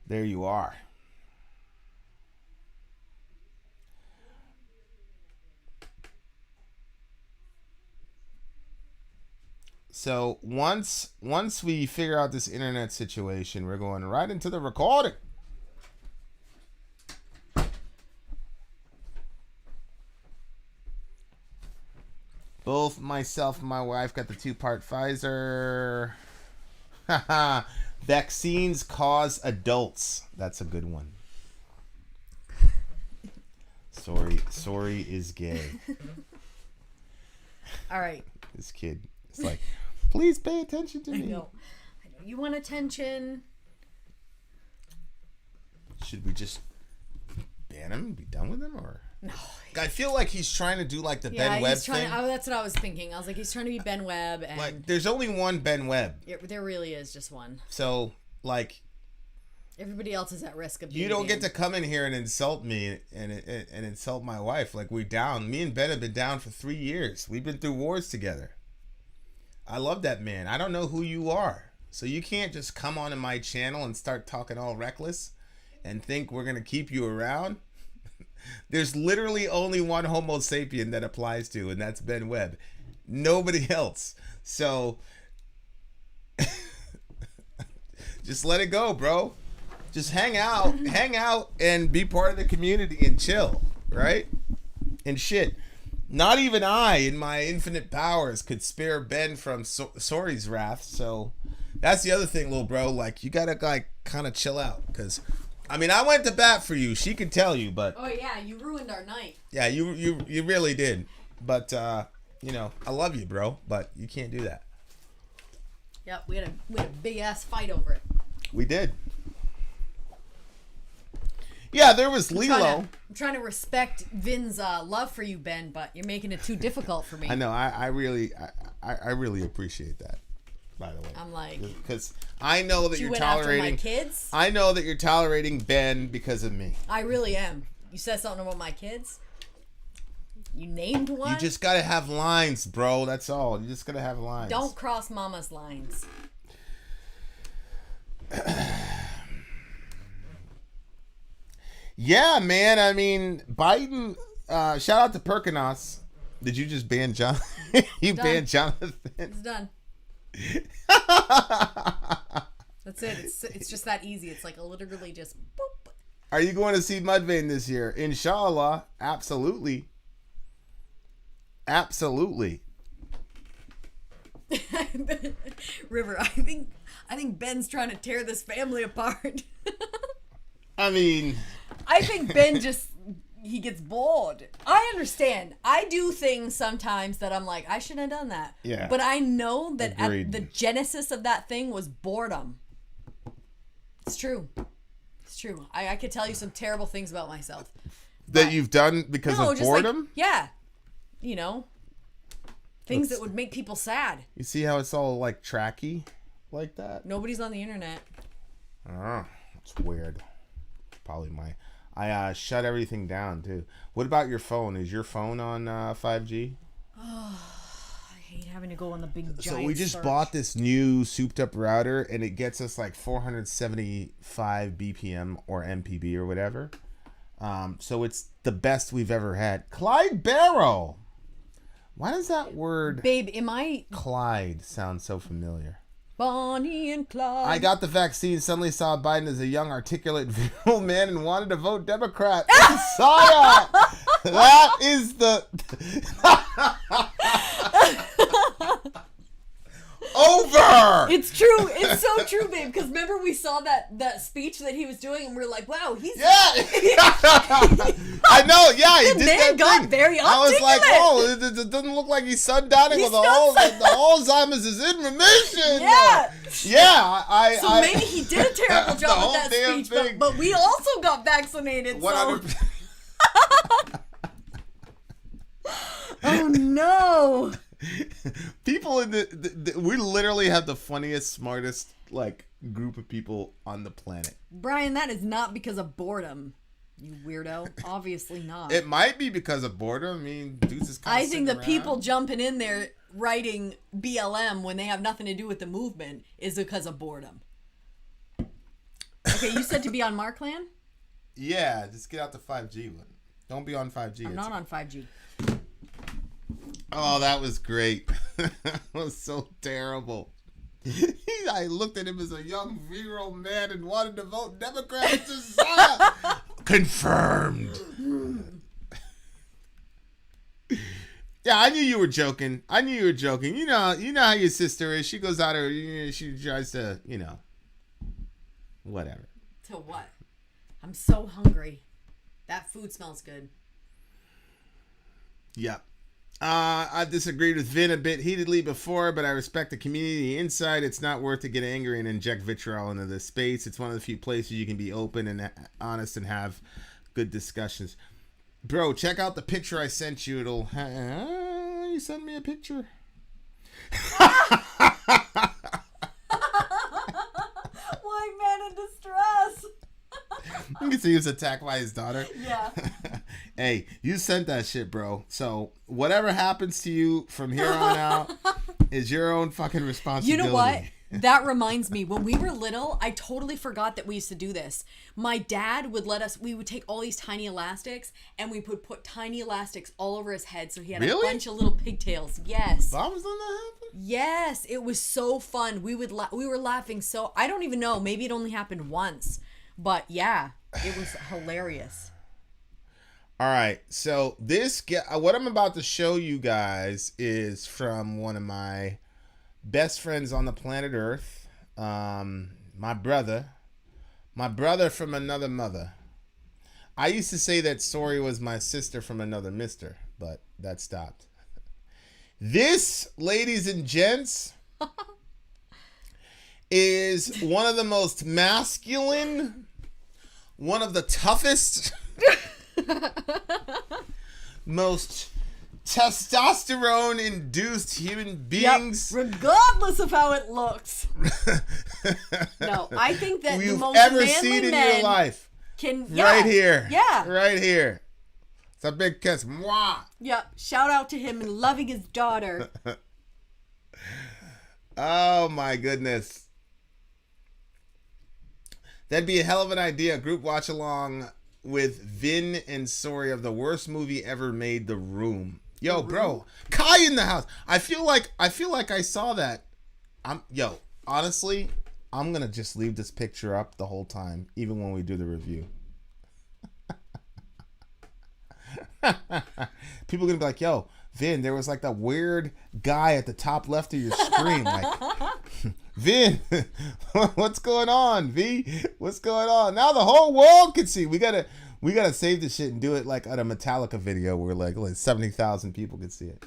there you are. So once we figure out this internet situation, we're going right into the recording. Bull both myself and my wife got the 2-part Pfizer. Haha. Vaccines cause adults. That's a good one. Sori is gay. All right. This kid is like, please pay attention to me. I know. You want attention? Should we just ban him and be done with him, or? No. I feel like he's trying to do like the Ben Webb thing. That's what I was thinking. I was like, he's trying to be Ben Webb, and like, there's only one Ben Webb. There really is just one. So, like, everybody else is at risk of being you don't banned. get to come in here and insult me and insult my wife. Like, we're down. Me and Ben have been down for 3 years. We've been through wars together. I love that man. I don't know who you are. So you can't just come onto my channel and start talking all reckless and think we're going to keep you around. There's literally only one Homo sapien that applies to, and that's Ben Webb. Nobody else. So just let it go, bro. Just hang out and be part of the community and chill, right? And shit. Not even I, in my infinite powers, could spare Ben from Sori's wrath. So that's the other thing, little bro. Like, you gotta like kind of chill out, because I mean, I went to bat for you. She could tell you, but oh yeah, you ruined our night. Yeah, you really did. But you know, I love you, bro. But you can't do that. Yep, we had a big ass fight over it. We did. Yeah, there was Lilo. I'm trying to respect Vin's love for you, Ben, but you're making it too difficult for me. I know. I really appreciate that. By the way, I'm like, because I know that you're went tolerating after my kids. I know that you're tolerating Ben because of me. I really am. You said something about my kids. You named one. You just gotta have lines, bro. That's all. You just gotta have lines. Don't cross Mama's lines. Yeah, man. I mean, Biden. Shout out to Perkinos. Did you just ban John? You banned Jonathan. It's done. That's it. It's just that easy. It's like literally just boop. Are you going to see Mudvayne this year? Inshallah. Absolutely. Absolutely. River, I think Ben's trying to tear this family apart. I mean, I think Ben he gets bored. I understand. I do things sometimes that I'm like, I shouldn't have done that. Yeah. But I know that Agreed. the genesis of that thing was boredom. It's true. It's true. I could tell you some terrible things about myself. that you've done because of boredom? Like, yeah. You know, things that would make people sad. You see how it's all like tracky like that? Nobody's on the internet. Oh, it's weird. Probably I shut everything down too. What about your phone? Is your phone on 5G? Oh, I hate having to go on the big giant So we just search. bought this new souped up router, and it gets us like 475 BPM or MPB or whatever. So it's the best we've ever had. Clyde Barrow. Why does that word Babe, am I Clyde sound so familiar? Bonnie and Clyde? I got the vaccine, suddenly saw Biden as a young, articulate, virile man and wanted to vote Democrat. Messiah! That is the... Over! It's true. It's so true, babe. Because remember we saw that speech that he was doing, and we were like, "Wow, he's Yeah, I know. Yeah, he The did man that got thing. very I was like, articulate. "Oh, it doesn't look like he's sundowning He's with the Alzheimer's is in remission." Yeah. Yeah. So maybe he did a terrible The job whole with that damn speech, thing. but we also got vaccinated. 100%. So. Oh no! People in we literally have the funniest, smartest like group of people on the planet. Brian, that is not because of boredom, you weirdo. Obviously not. It might be because of boredom. I mean, dudes is kind of I think the around. people jumping in there writing BLM when they have nothing to do with the movement is because of boredom. Okay, you said to be on Markland? Yeah, just get out the 5G one. Don't be on 5G. I'm not on 5G. Oh, that was great. That was so terrible. I looked at him as a young, virile man and wanted to vote Democrat. Confirmed. Yeah, I knew you were joking. You know how your sister is. She goes out her, she tries to, whatever. To what? I'm so hungry. That food smells good. Yep. I disagreed with Vin a bit heatedly before, but I respect the community inside. It's not worth to get angry and inject vitriol into this space. It's one of the few places you can be open and honest and have good discussions. Bro, check out the picture I sent you. You sent me a picture? White man in distress. You can see he was attacked by his daughter. Yeah. Hey, you sent that shit, bro. So whatever happens to you from here on out is your own fucking responsibility. You know what? That reminds me, when we were little, I totally forgot that we used to do this. My dad would we would take all these tiny elastics and we would put tiny elastics all over his head so he had a bunch of little pigtails. Yes. That was when that happened? Yes, it was so fun. We were laughing so, I don't even know, maybe it only happened once. But yeah, it was hilarious. All right, so what I'm about to show you guys is from one of my best friends on the planet Earth, my brother from another mother. I used to say that Sori was my sister from another mister, but that stopped. This, ladies and gents, is one of the most masculine, one of the toughest, most testosterone-induced human beings. Yep, regardless of how it looks. No, I think that the most ever manly seen in men your life. Right here. Yeah. Right here. It's a big kiss. Mwah. Yep. Shout out to him and loving his daughter. Oh my goodness. That'd be a hell of an idea. Group watch along with Vin and Sori of the worst movie ever made, The Room. Yo, bro, Kai in the house. I feel like I saw that. Honestly, I'm gonna just leave this picture up the whole time, even when we do the review. People are gonna be like, yo, Vin, there was like that weird guy at the top left of your screen. Like, Vin, what's going on, V? What's going on? Now the whole world can see. We gotta save this shit and do it like at a Metallica video where like 70,000 people can see it.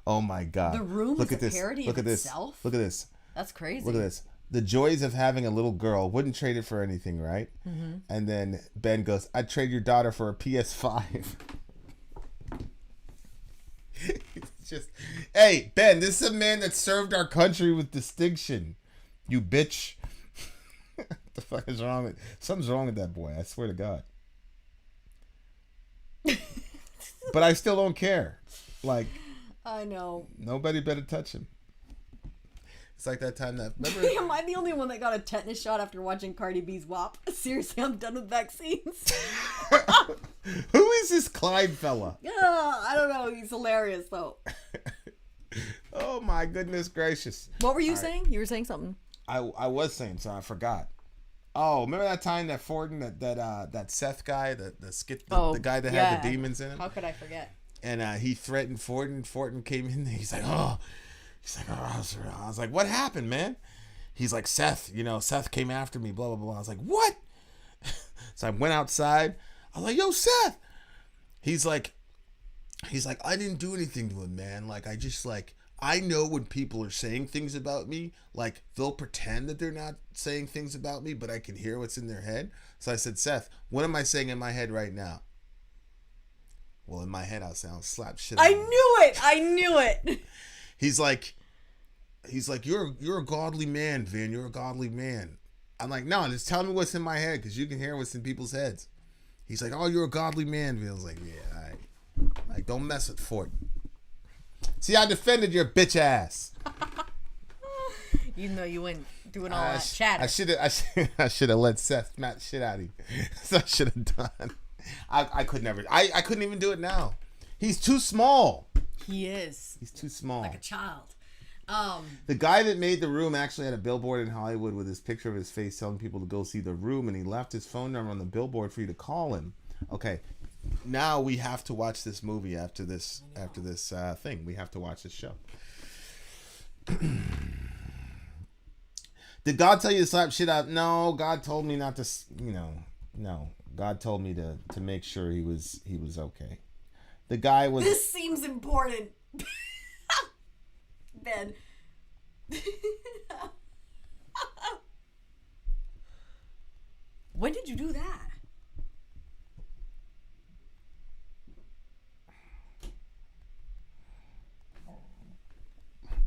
Oh my God. The Room Look is at this. parody Look of at this. itself? Look at this. That's crazy. Look at this. The joys of having a little girl. Wouldn't trade it for anything, right? Mm-hmm. And then Ben goes, I'd trade your daughter for a PS5. It's just, hey, Ben, this is a man that served our country with distinction. You bitch. What the fuck is wrong with... Something's wrong with that boy. I swear to God. But I still don't care. Like... I know. Nobody better touch him. It's like that time that... Remember? Am I the only one that got a tetanus shot after watching Cardi B's WAP? Seriously, I'm done with vaccines. Who is this Clyde fella? I don't know. He's hilarious, though. Oh, my goodness gracious. What were you saying? You were saying something. I was saying, so I forgot. Oh, remember that time that Fortin, that Seth guy, the guy that had the demons in him? How could I forget? And he threatened Fortin. Fortin came in there. He's like, oh. I was like, what happened, man? He's like, Seth came after me, blah, blah, blah. I was like, what? So I went outside. I was like, yo, Seth. He's like, I didn't do anything to him, man. Like, I know when people are saying things about me, like, they'll pretend that they're not saying things about me, but I can hear what's in their head. So I said, Seth, what am I saying in my head right now? Well, in my head, I'll say, I'll slap shit out of you. I knew it. He's like, you're a godly man, Vin. You're a godly man. I'm like, no, just tell me what's in my head, because you can hear what's in people's heads. He's like, oh, you're a godly man, Vin. I was like, yeah, all right. Like, don't mess with Fort. See, I defended your bitch ass. Even though you went doing all that chatter. I should have let Seth smack shit out of you. So I should have done. I could never. I couldn't even do it now. He's too small. He is. He's too small. Like a child. The guy that made The Room actually had a billboard in Hollywood with his picture of his face telling people to go see The Room, and he left his phone number on the billboard for you to call him. Okay, now we have to watch this movie after this thing. We have to watch this show. Did God tell you to slap shit out? No, God told me not to. No. God told me to make sure he was okay. The guy was. This seems important, Ben. When did you do that?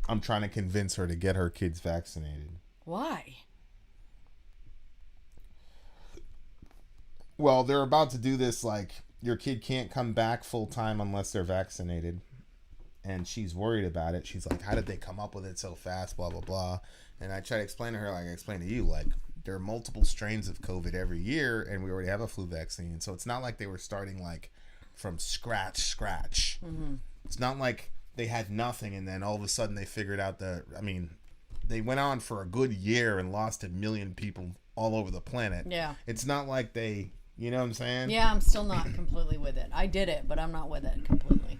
I'm trying to convince her to get her kids vaccinated. Why? Well, they're about to do this, like, your kid can't come back full time unless they're vaccinated. And she's worried about it. She's like, how did they come up with it so fast, blah, blah, blah. And I try to explain to her, like I explained to you, like, there are multiple strains of COVID every year, and we already have a flu vaccine. So it's not like they were starting, like, from scratch. Mm-hmm. It's not like they had nothing, and then all of a sudden they figured out they went on for a good year and lost 1 million people all over the planet. Yeah. It's not like they, you know what I'm saying? Yeah, I'm still not completely with it. I did it, but I'm not with it completely.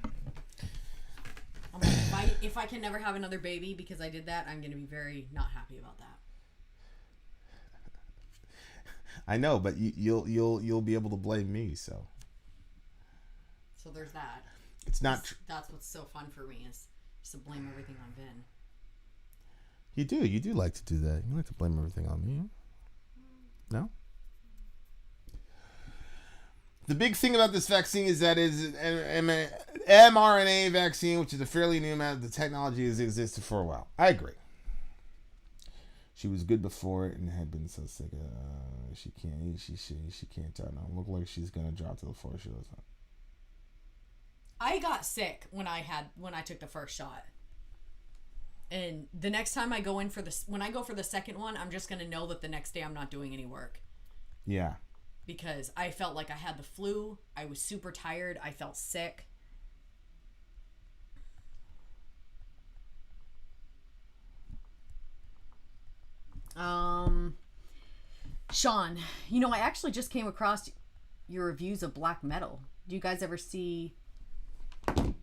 I'm like, if I can never have another baby because I did that, I'm going to be very not happy about that. I know, but you'll be able to blame me, so. So there's that. It's not. That's what's so fun for me is just to blame everything on Vin. You do like to do that. You like to blame everything on me. No? The big thing about this vaccine is that it's an mRNA vaccine, which is a fairly new amount. The technology has existed for a while. I agree. She was good before it and had been so sick. She can't eat. She can't talk. No, look like she's gonna drop to the floor. She doesn't. I got sick when I took the first shot. And the next time I go in when I go for the second one, I'm just going to know that the next day I'm not doing any work. Yeah. Because I felt like I had the flu. I was super tired. I felt sick. Sean, I actually just came across your reviews of black metal. Do you guys ever see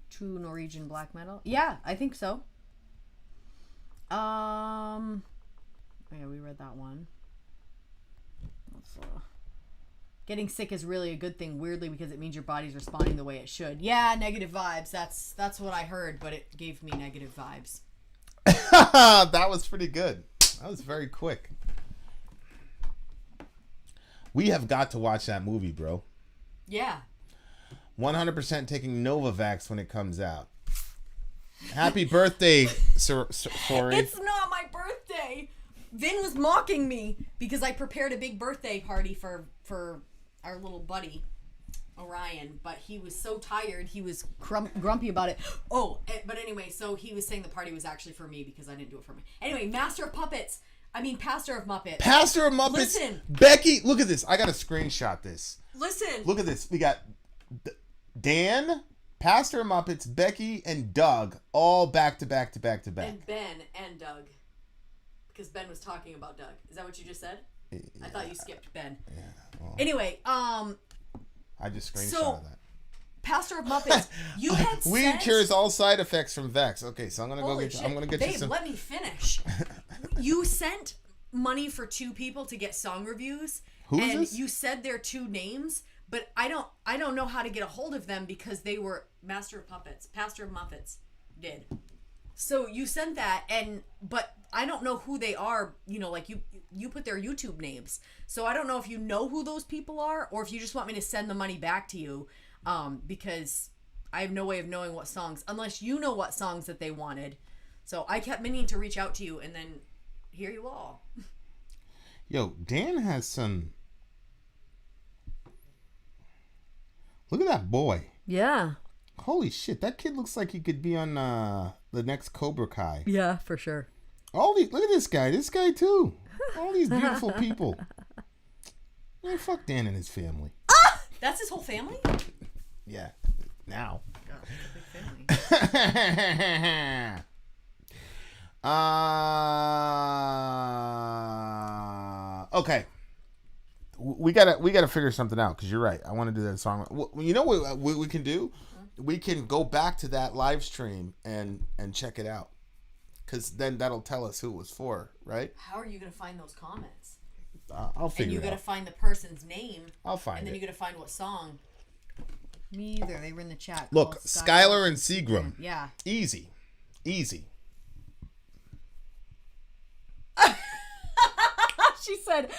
True Norwegian black metal? Yeah, I think so. Yeah, we read that one. Getting sick is really a good thing, weirdly, because it means your body's responding the way it should. Yeah, negative vibes. That's what I heard, but it gave me negative vibes. That was pretty good. That was very quick. We have got to watch that movie, bro. Yeah. 100% taking Novavax when it comes out. Happy birthday, Sori. It's not my birthday. Vin was mocking me because I prepared a big birthday party for our little buddy, Orion, but he was so tired, he was grumpy about it. Oh, but anyway, so he was saying the party was actually for me because I didn't do it for me. Anyway, Pastor of Muppets. Pastor of Muppets. Listen. Becky, look at this. I got to screenshot this. Listen. Look at this. We got Dan, Pastor of Muppets, Becky, and Doug all back to back to back to back. And Ben and Doug. Because Ben was talking about Doug. Is that what you just said? Yeah. I thought you skipped Ben. Yeah. Well, anyway, I just screenshotted that. Pastor of Muppets, you had Weed sent... cures all side effects from Vex. Okay, so I'm gonna Holy go get. Shit. I'm gonna get Babe, you some. Let me finish. You sent money for 2 people to get song reviews. Who's and this? You said their 2 names, but I don't know how to get a hold of them because they were Pastor of Muppets did. So you sent that, but I don't know who they are. Like you put their YouTube names, so I don't know if you know who those people are, or if you just want me to send the money back to you, because I have no way of knowing what songs, unless you know what songs that they wanted. So I kept meaning to reach out to you, and then here you all. Yo, Dan has some. Look at that boy. Yeah. Holy shit, that kid looks like he could be on the next Cobra Kai. Yeah, for sure. Look at this guy. This guy too. All these beautiful people. Man, fuck Dan and his family. Ah! That's his whole family? Yeah. Now. God, that's a big family. Okay. we gotta figure something out because you're right. I want to do that song. Well, you know what we can do? We can go back to that live stream and check it out because then that'll tell us who it was for, right? How are you gonna find those comments? I'll figure it out. And you gotta find the person's name. I'll find it. And then you gotta find what song. Me either. They were in the chat. Look, Skylar and Seagram. Yeah. Easy. She said,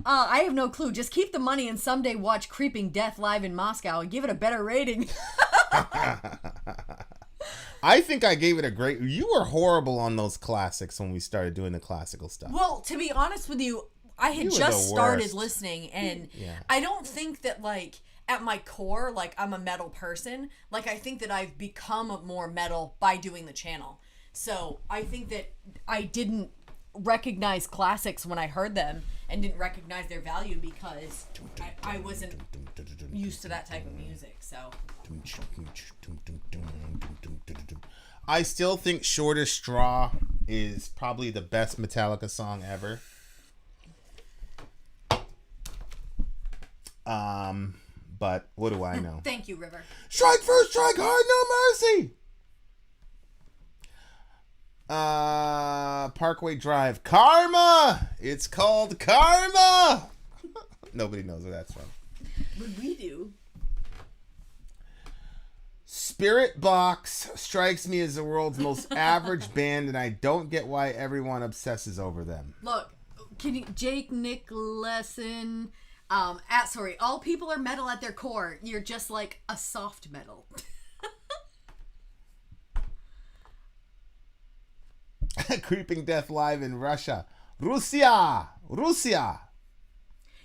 I have no clue. Just keep the money and someday watch Creeping Death live in Moscow and give it a better rating. I think I gave it a great... You were horrible on those classics when we started doing the classical stuff. Well, to be honest with you, I had just started listening, and I don't think that, like, at my core, like, I'm a metal person. Like, I think that I've become more metal by doing the channel. So I think that I didn't recognize classics when I heard them and didn't recognize their value because I wasn't used to that type of music. So I still think Shortest Straw is probably the best Metallica song ever. But what do I know? Thank you, River. Strike first, strike hard, no mercy. Parkway Drive. Karma! It's called Karma! Nobody knows where that's from. But we do. Spirit Box strikes me as the world's most average band, and I don't get why everyone obsesses over them. Look, can you, Jake Nicholson, sorry, all people are metal at their core. You're just like a soft metal. Creeping Death live in Russia. Russia!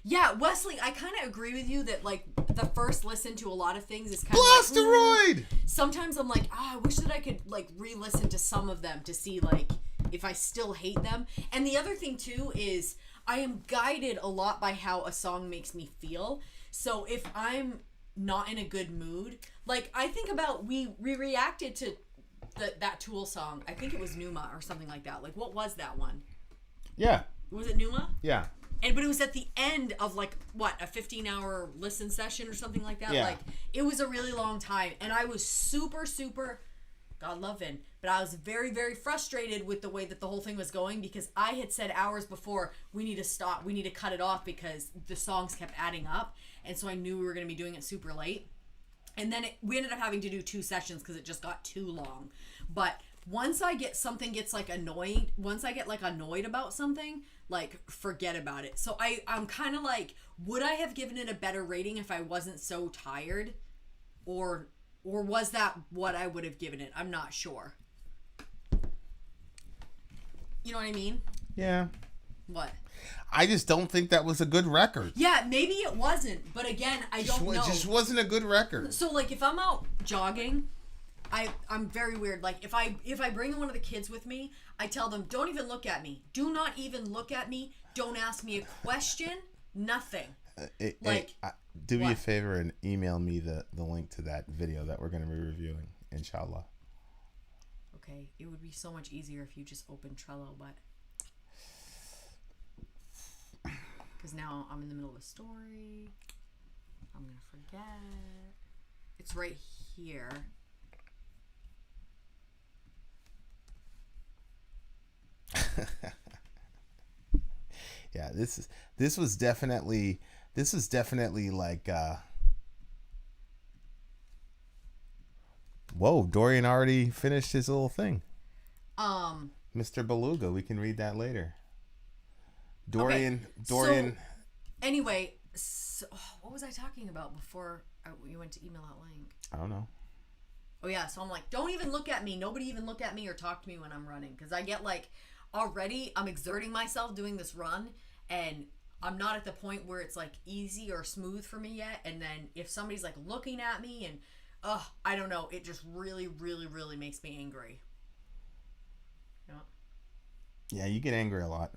Yeah, Wesley, I kind of agree with you that, like, the first listen to a lot of things is kind of Blasteroid! Like, sometimes I'm like, I wish that I could, like, re-listen to some of them to see, like, if I still hate them. And the other thing, too, is I am guided a lot by how a song makes me feel. So if I'm not in a good mood, like, I think about, we reacted to that Tool song. I think it was Numa or something like that. Like, what was that one? Yeah. Was it Numa? Yeah. But it was at the end of, like, what, a 15-hour listen session or something like that? Yeah. Like, it was a really long time. And I was super, God love Vin, but I was very, very frustrated with the way that the whole thing was going because I had said hours before, we need to stop, we need to cut it off because the songs kept adding up. And so I knew we were going to be doing it super late. And then we ended up having to do 2 sessions because it just got too long. But once I get annoyed about something, like, forget about it. So I'm kind of like, would I have given it a better rating if I wasn't so tired? Or was that what I would have given it? I'm not sure. You know what I mean? Yeah. What? I just don't think that was a good record. Yeah, maybe it wasn't. But again, I don't know. It just wasn't a good record. So, like, if I'm out jogging, I'm very weird. Like, if I bring one of the kids with me, I tell them, don't even look at me. Do not even look at me. Don't ask me a question. Nothing. Do me a favor and email me the link to that video that we're going to be reviewing, inshallah. Okay, it would be so much easier if you just opened Trello, but... Because now I'm in the middle of a story. I'm going to forget. It's right here. Yeah, this was definitely like whoa, Dorian already finished his little thing. Mr. Beluga, we can read that later. Dorian. So, anyway, what was I talking about before you went to email that link? I don't know. Oh yeah, so I'm like, don't even look at me. Nobody even look at me or talk to me when I'm running. Because I get like, already I'm exerting myself doing this run. And I'm not at the point where it's like easy or smooth for me yet. And then if somebody's like looking at me and, I don't know. It just really, really, really makes me angry. You know? Yeah, you get angry a lot.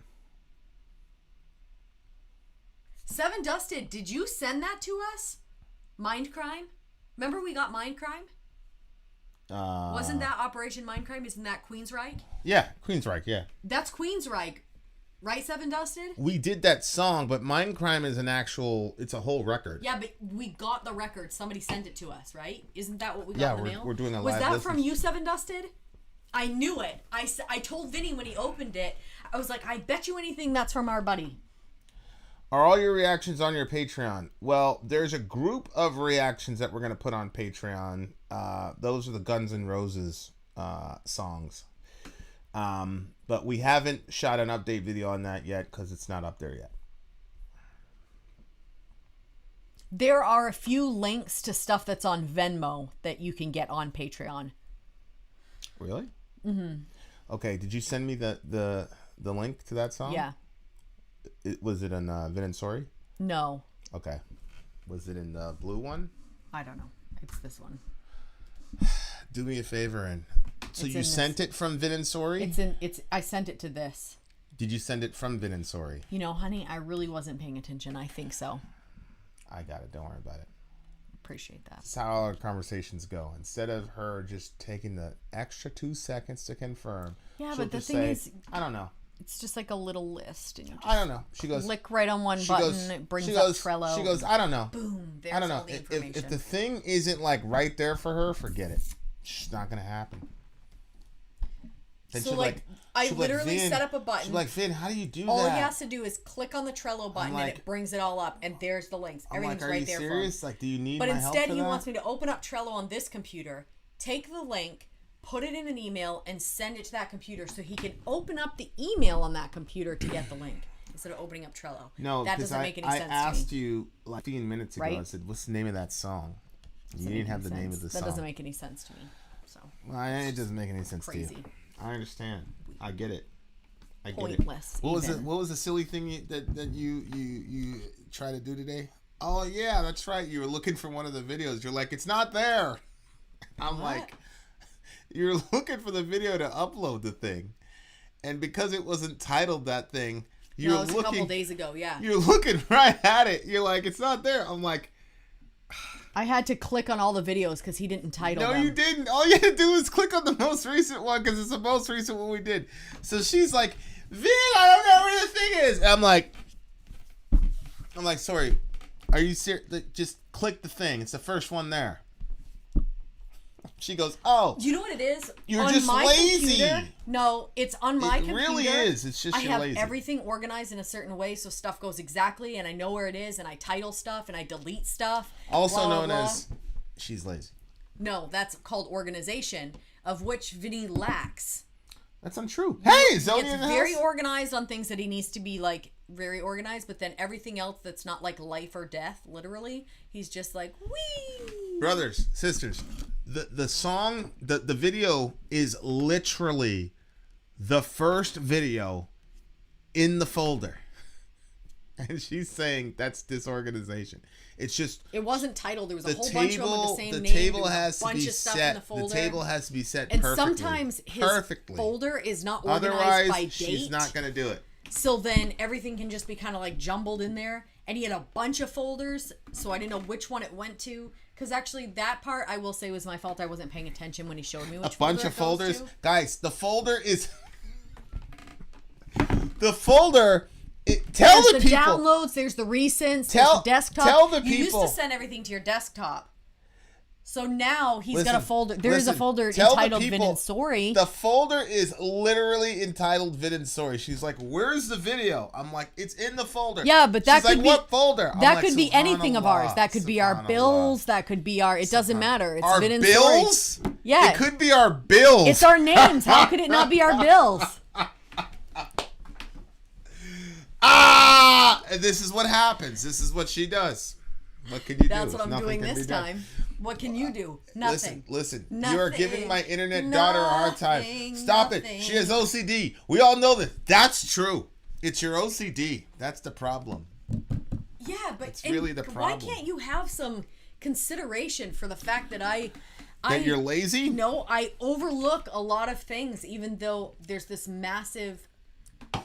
Seven Dusted, did you send that to us? Mind Crime? Remember we got Mind Crime? Wasn't that Operation Mind Crime? Isn't that Queensryche? Yeah, Queensryche, yeah. That's Queensryche. Right, Seven Dusted? We did that song, but Mind Crime is it's a whole record. Yeah, but we got the record. Somebody sent it to us, right? Isn't that what we got in the mail? We're doing a Was live that listen. from you, Seven Dusted? I knew it. I told Vinny when he opened it, I was like, I bet you anything that's from our buddy. Are all your reactions on your Patreon? Well, there's a group of reactions that we're going to put on Patreon. Those are the Guns N' Roses songs. But we haven't shot an update video on that yet because it's not up there yet. There are a few links to stuff that's on Venmo that you can get on Patreon. Really? Mm-hmm. Okay, did you send me the link to that song? Yeah. Was it in Vin and Sori? No. Okay. Was it in the blue one? I don't know. It's this one. Do me a favor and you sent it from Vin and Sori? I sent it to this. Did you send it from Vin and Sori? You know, honey, I really wasn't paying attention. I think so. I got it. Don't worry about it. Appreciate that. That's how our conversations go. Instead of her just taking the extra 2 seconds to confirm. Yeah, but the thing is, I don't know. It's just like a little list, and you just I don't know. She goes click right on one button. It brings up Trello. She goes, I don't know. Boom. There's I don't know. all the information. If the thing isn't like right there for her, forget it. It's not gonna happen. Then so I literally set up a button. She's like, Vin, how do you do all that? he has to do is click on the Trello button and it brings it all up, and there's the links. Everything's right there. Are you serious? Like, do you need but my help instead, for he that? wants me to open up Trello on this computer, take the link, put it in an email, and send it to that computer so he can open up the email on that computer to get the link instead of opening up Trello. No, that doesn't make any sense to me. I asked you like 15 minutes ago. Right? I said, "What's the name of that song?" You didn't have the name of the song. That doesn't make any sense to me. So well, it doesn't make any sense crazy. to you. I understand. I get it. I get Pointless. It. What was the silly thing that you try to do today? Oh yeah, that's right. You were looking for one of the videos. You're like, it's not there. I'm like, you're looking for the video to upload the thing, and because it wasn't titled that thing, it was a couple days ago. Yeah, you're looking right at it. You're like, it's not there. I'm like, I had to click on all the videos because he didn't title them. No, you didn't. All you had to do was click on the most recent one because it's the most recent one we did. So she's like, Vin, I don't know where the thing is. I'm like, sorry, are you serious? Just click the thing. It's the first one there. She goes, oh. Do you know what it is? You're on just my lazy. Computer, no, it's on my computer. It really is. It's just you're lazy. I have everything organized in a certain way so stuff goes exactly, and I know where it is, and I title stuff, and I delete stuff. Also known as she's lazy. No, that's called organization, of which Vinny lacks. That's untrue. Hey, Zoe He's very organized on things that he needs to be like very organized, but then everything else that's not like life or death, literally, he's just like, wee. Brothers, sisters, the song, the video is literally the first video in the folder. And she's saying that's disorganization. It's just it wasn't titled. There was a whole bunch of them with the same name. The table has to be set. The table has to be set and perfectly. And sometimes his folder is not organized Otherwise, by date. She's not going to do it. So then everything can just be kind of like jumbled in there. And he had a bunch of folders, so I didn't know which one it went to. Because actually, that part I will say was my fault. I wasn't paying attention when he showed me which a bunch folder of folders, guys. The folder is the folder. Tell the people. Downloads. There's the recents. There's the desktop. Tell the people. You used to send everything to your desktop. So now he's got a folder. There is a folder entitled Vin and Sori. The folder is literally entitled Vin and Sori. She's like, "Where's the video?" I'm like, "It's in the folder." Yeah, but that She's could like, be what folder? I'm that like, could be anything of ours. That could be our bills. That could be our. It doesn't matter. It's our Vin and bills. Sori. Yeah, it could be our bills. It's our names. How could it not be our bills? And this is what happens. This is what she does. What can you do? That's what I'm doing this time. What can you do? Nothing. Listen. Nothing. You are giving my internet daughter a hard time. Stop it. She has OCD. We all know this. That's true. It's your OCD. That's the problem. Yeah, but it's really the problem. Why can't you have some consideration for the fact that that you're lazy? No, I overlook a lot of things, even though there's this massive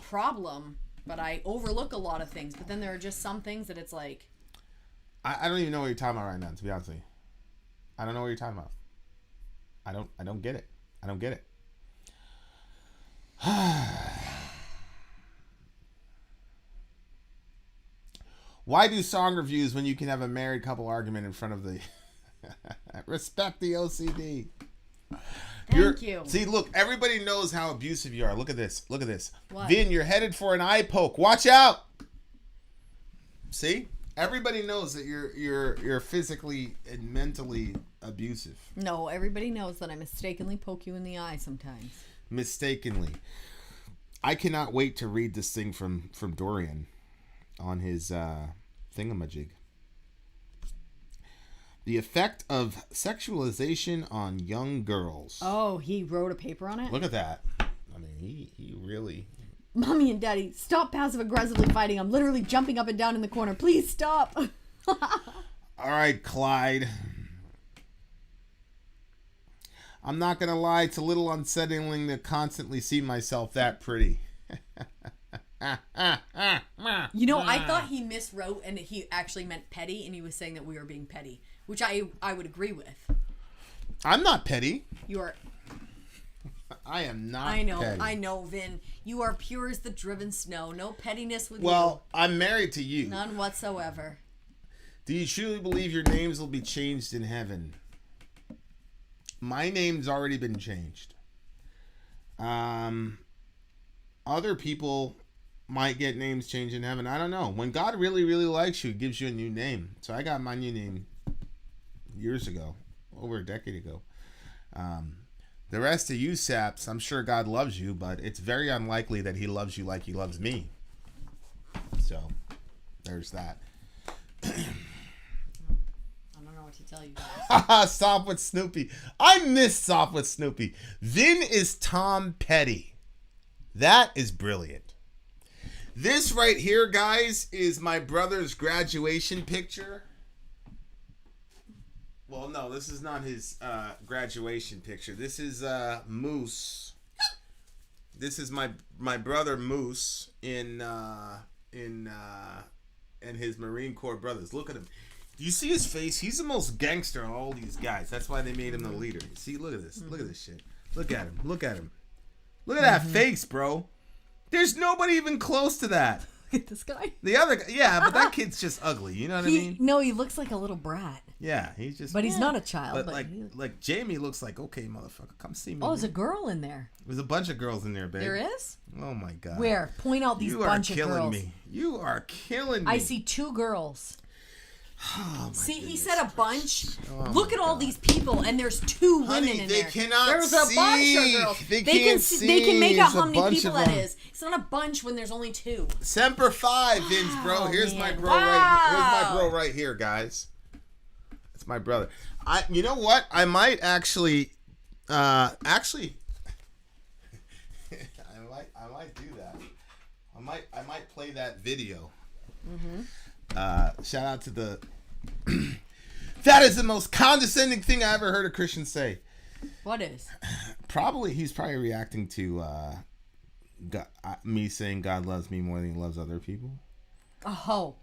problem. But I overlook a lot of things. But then there are just some things that it's like. I don't even know what you're talking about right now, to be honest with you. I don't know what you're talking about. I don't get it. I don't get it. Why do song reviews when you can have a married couple argument in front of the... Respect the OCD. Thank you. See, look, everybody knows how abusive you are. Look at this. Look at this. What? Vin, you're headed for an eye poke. Watch out. See? Everybody knows that you're physically and mentally abusive. No, everybody knows that I mistakenly poke you in the eye sometimes. Mistakenly. I cannot wait to read this thing from Dorian on his thingamajig. The effect of sexualization on young girls. Oh, he wrote a paper on it? Look at that. I mean, he really... Mommy and Daddy, stop passive-aggressively fighting. I'm literally jumping up and down in the corner. Please stop. All right, Clyde. I'm not going to lie. It's a little unsettling to constantly see myself that pretty. You know, I thought he miswrote and he actually meant petty, and he was saying that we were being petty, which I would agree with. I'm not petty. You are... I am not petty. petty. I know, Vin. You are pure as the driven snow. No pettiness with you. Well, I'm married to you. None whatsoever. Do you truly believe your names will be changed in heaven? My name's already been changed. Other people might get names changed in heaven. I don't know. When God really, really likes you, he gives you a new name. So I got my new name years ago, over a decade ago. The rest of you saps, I'm sure God loves you, but it's very unlikely that he loves you like he loves me. So, there's that. I don't know what to tell you guys. Soft with Snoopy. I miss Soft with Snoopy. Vin is Tom Petty. That is brilliant. This right here, guys, is my brother's graduation picture. Well, no, this is not his graduation picture. This is Moose. This is my brother Moose in his Marine Corps brothers. Look at him. Do you see his face? He's the most gangster of all these guys. That's why they made him the leader. See, look at this. Mm-hmm. Look at this shit. Look at him. Look at him. Look at that face, bro. There's nobody even close to that. Look at this guy. The other guy, yeah, but that kid's just ugly. You know what I mean? No, he looks like a little brat. Yeah, he's just. But he's not a child. But like Jamie looks like, okay, motherfucker, come see me. Oh, there's a girl in there. There's a bunch of girls in there, babe. There is? Oh my god. Where? Point out these bunch of girls. You are killing me. You are killing me. I see 2 girls. Oh, see, he said a bunch. Look at all these people, and there's 2 women in there. They cannot There's a bunch of girls. They can make out how many people that is. It's not a bunch when there's only 2. Semper Fi, Vince, bro. Here's my bro right here. Here's my bro right here, guys. It's my brother. You know what? I might actually I might do that. I might play that video. Shout out to the that is the most condescending thing I ever heard a Christian say. What is? He's probably reacting to God, me saying God loves me more than he loves other people. Oh.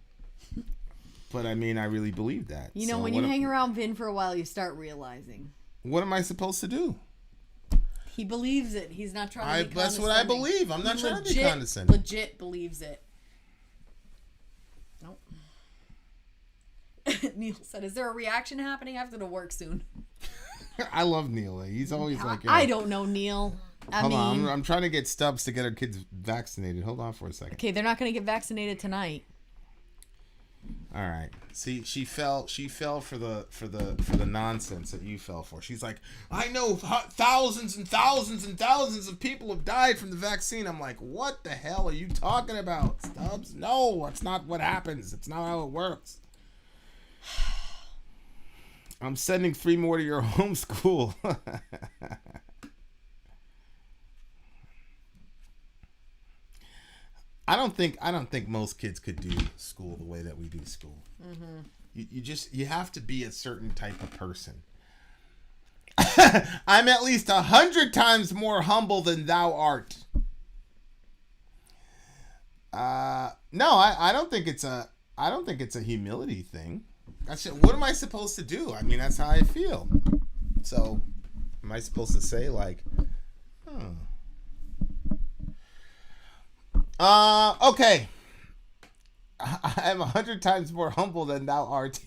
But I mean, I really believe that. You know, when you hang around Vin for a while, you start realizing. What am I supposed to do? He believes it. He's not trying to be That's what I believe. I'm not trying to be condescending. Legit believes it. Nope. Neil said, is there a reaction happening? I have to go to work soon. I love Neil. He's always like... I don't know, Neil. Hold on. I'm trying to get Stubbs to get our kids vaccinated. Hold on for a second. Okay, they're not going to get vaccinated tonight. All right. See, she fell for the nonsense that you fell for. She's like, I know thousands and thousands and thousands of people have died from the vaccine. I'm like, what the hell are you talking about, Stubbs? No, that's not what happens. It's not how it works. I'm sending 3 more to your homeschool. I don't think most kids could do school the way that we do school. Mm-hmm. You have to be a certain type of person. I'm at least 100 times more humble than thou art. No, I don't think it's a humility thing. What am I supposed to do? I mean, that's how I feel. So, am I supposed to say like, okay. I am 100 times more humble than thou art.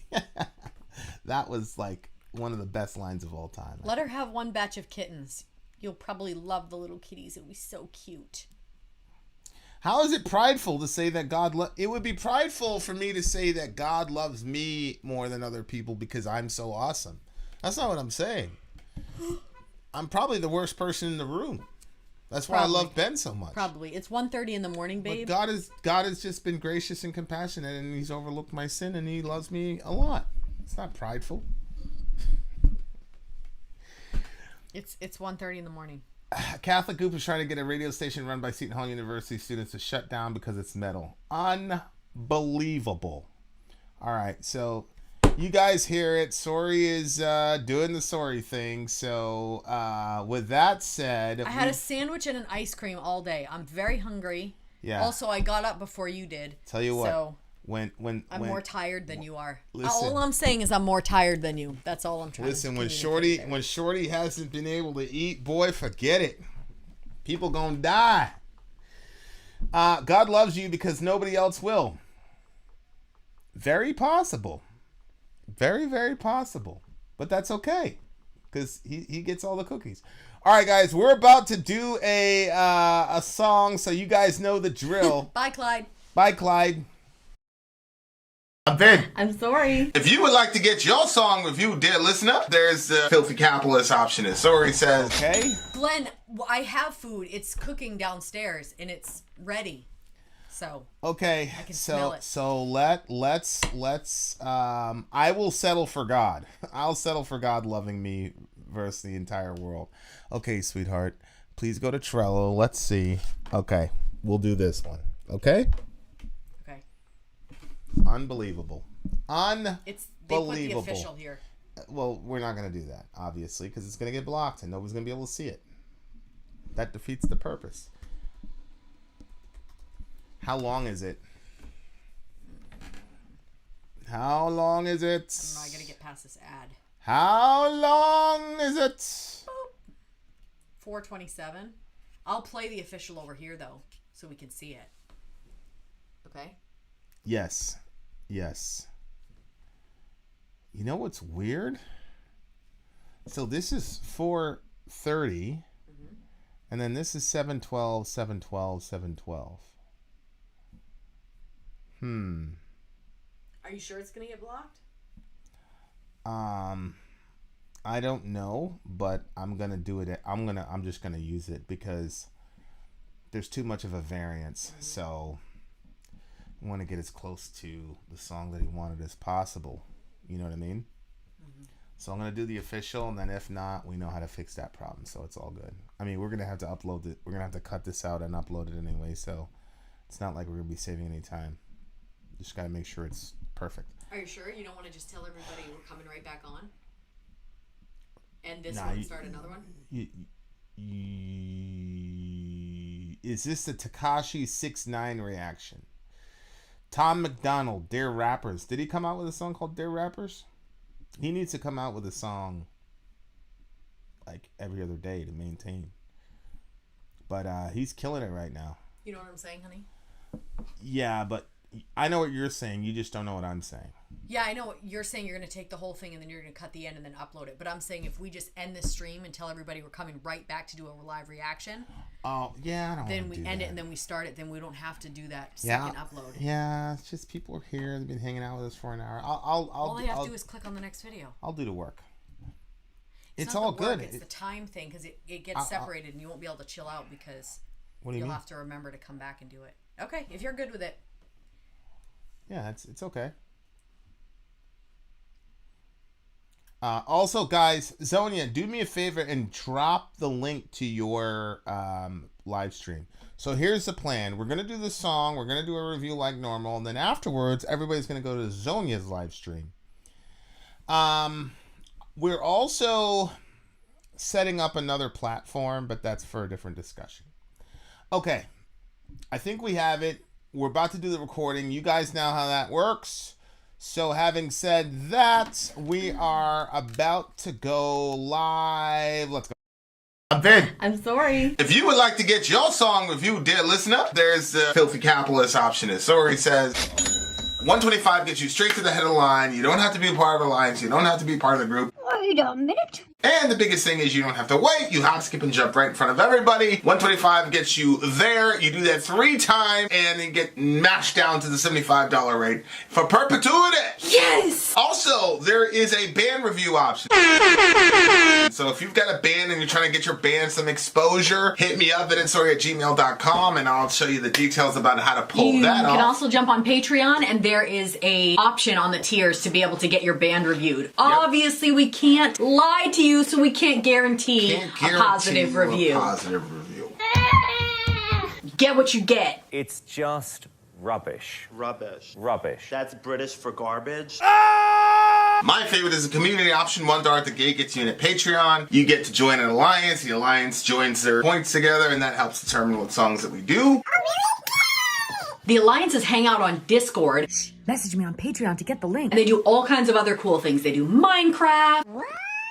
That was like one of the best lines of all time. Let her have one batch of kittens. You'll probably love the little kitties. It'll be so cute. How is it prideful to say that God it would be prideful for me to say that God loves me more than other people because I'm so awesome. That's not what I'm saying. I'm probably the worst person in the room. That's why I love Ben so much. Probably. It's 1:30 in the morning, babe. But God has just been gracious and compassionate, and he's overlooked my sin, and he loves me a lot. It's not prideful. It's 1:30 in the morning. A Catholic group is trying to get a radio station run by Seton Hall University students to shut down because it's metal. Unbelievable. All right, so you guys hear it. Sori is doing the Sori thing. So with that said, I had a sandwich and an ice cream all day. I'm very hungry. Yeah. Also, I got up before you did. Tell you what. So when I'm more tired than you are. Listen, all I'm saying is I'm more tired than you. That's all I'm trying listen, to when Shorty hasn't been able to eat, boy, forget it. People gonna die. God loves you because nobody else will. Very possible. Very, very possible. But that's okay. Because he gets all the cookies. All right, guys, we're about to do a song, so you guys know the drill. Bye, Clyde. Bye, Clyde. I'm Vin. I'm sorry. If you would like to get your song reviewed, dear listener, there's the Filthy Capitalist option. As Sori says, okay. Glenn, I have food. It's cooking downstairs, and it's ready. So okay, I can smell it. So let's I will settle for God. I'll settle for God loving me versus the entire world. Okay, sweetheart, please go to Trello. Let's see. Okay, we'll do this one. Okay. Okay. Unbelievable. They put the official here. Well, we're not gonna do that, obviously, because it's gonna get blocked and nobody's gonna be able to see it. That defeats the purpose. How long is it? How long is it? I don't know, I gotta get past this ad. How long is it? 4:27. I'll play the official over here though, so we can see it. Okay? Yes. Yes. You know what's weird? So this is 4:30, and then this is 7:12, 7:12, 7:12. Are you sure it's gonna get blocked? I don't know, but I'm gonna do it. I'm just gonna use it because there's too much of a variance. So I want to get as close to the song that he wanted as possible. You know what I mean? So I'm gonna do the official, and then if not, we know how to fix that problem. So it's all good. I mean, we're gonna have to upload it. We're gonna have to cut this out and upload it anyway. So it's not like we're gonna be saving any time. Just gotta make sure it's perfect. Are you sure? You don't want to just tell everybody we're coming right back on? And this one, start another one? Is this the Tekashi 6ix9ine reaction? Tom McDonald, Dear Rappers. Did he come out with a song called Dear Rappers? He needs to come out with a song like every other day to maintain. But he's killing it right now. You know what I'm saying, honey? Yeah, but I know what you're saying. You just don't know what I'm saying. Yeah, I know what you're saying. You're going to take the whole thing and then you're going to cut the end and then upload it. But I'm saying if we just end this stream and tell everybody we're coming right back to do a live reaction. Oh, yeah, I don't Then want to we do end that. it and then we start it. Then we don't have to do that second upload. Yeah, it's just people are here. They've been hanging out with us for an hour. All I have to do is click on the next video. I'll do the work. It's not all the work, good. It's the time thing because it gets separated and you won't be able to chill out because you'll have to remember to come back and do it. Okay, if you're good with it. Yeah, it's okay. Also, guys, Zonia, do me a favor and drop the link to your live stream. So here's the plan. We're going to do the song. We're going to do a review like normal. And then afterwards, everybody's going to go to Zonia's live stream. We're also setting up another platform, but that's for a different discussion. Okay. I think we have it. We're about to do the recording. You guys know how that works. So having said that, we are about to go live. Let's go. I'm Vin. I'm sorry. If you would like to get your song reviewed, dear listener, there's the Filthy Capitalist option. As Sori says, 125 gets you straight to the head of the line. You don't have to be a part of the alliance. You don't have to be part of the group. Wait a minute. And the biggest thing is you don't have to wait. You hop, skip, and jump right in front of everybody. 125 gets you there. You do that 3 times, and then get mashed down to the $75 rate for perpetuity. Yes! Also, there is a band review option. So if you've got a band and you're trying to get your band some exposure, hit me up at vinsori@gmail.com, and I'll show you the details about how to pull that off. You can also jump on Patreon, and there is a option on the tiers to be able to get your band reviewed. Yep. Obviously, we can't lie to you, so we can't guarantee a positive review. Get what you get. It's just rubbish. Rubbish. Rubbish. That's British for garbage. My favorite is a community option. $1 at the gate gets you in at Patreon. You get to join an alliance. The alliance joins their points together, and that helps determine what songs that we do. The alliances hang out on Discord. Message me on Patreon to get the link. And they do all kinds of other cool things. They do Minecraft,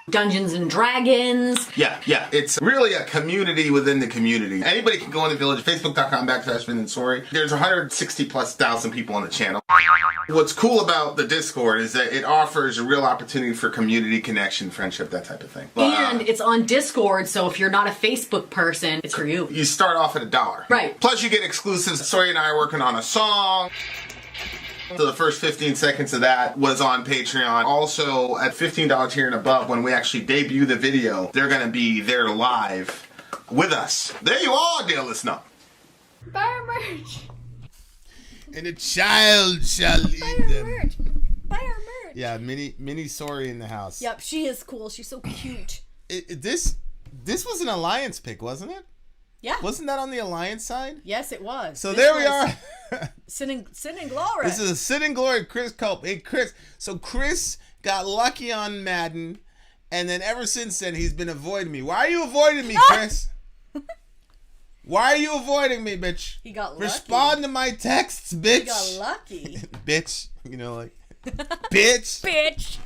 Dungeons and Dragons. Yeah. It's really a community within the community. Anybody can go in the village, facebook.com/Vin and Sori. There's 160,000+ people on the channel. What's cool about the Discord is that it offers a real opportunity for community connection, friendship, that type of thing. And it's on Discord, so if you're not a Facebook person, it's for you. You start off at $1. Right. Plus you get exclusives. Sori and I are working on a song. So the first 15 seconds of that was on Patreon. Also, at $15 tier and above, when we actually debut the video, they're going to be there live with us. There you are, dear listener. Buy our merch. And a child shall lead them. Buy our merch. Yeah, mini Sori in the house. Yep, she is cool. She's so cute. This was an alliance pick, wasn't it? Yeah. Wasn't that on the alliance side? Yes, it was. So there we are. Sin and Glory. This is a Sin and Glory Chris Culp. Hey, Chris. So Chris got lucky on Madden, and then ever since then, he's been avoiding me. Why are you avoiding me, Chris? Why are you avoiding me, bitch? He got lucky. Respond to my texts, bitch. He got lucky. Bitch. You know, like, bitch. Bitch.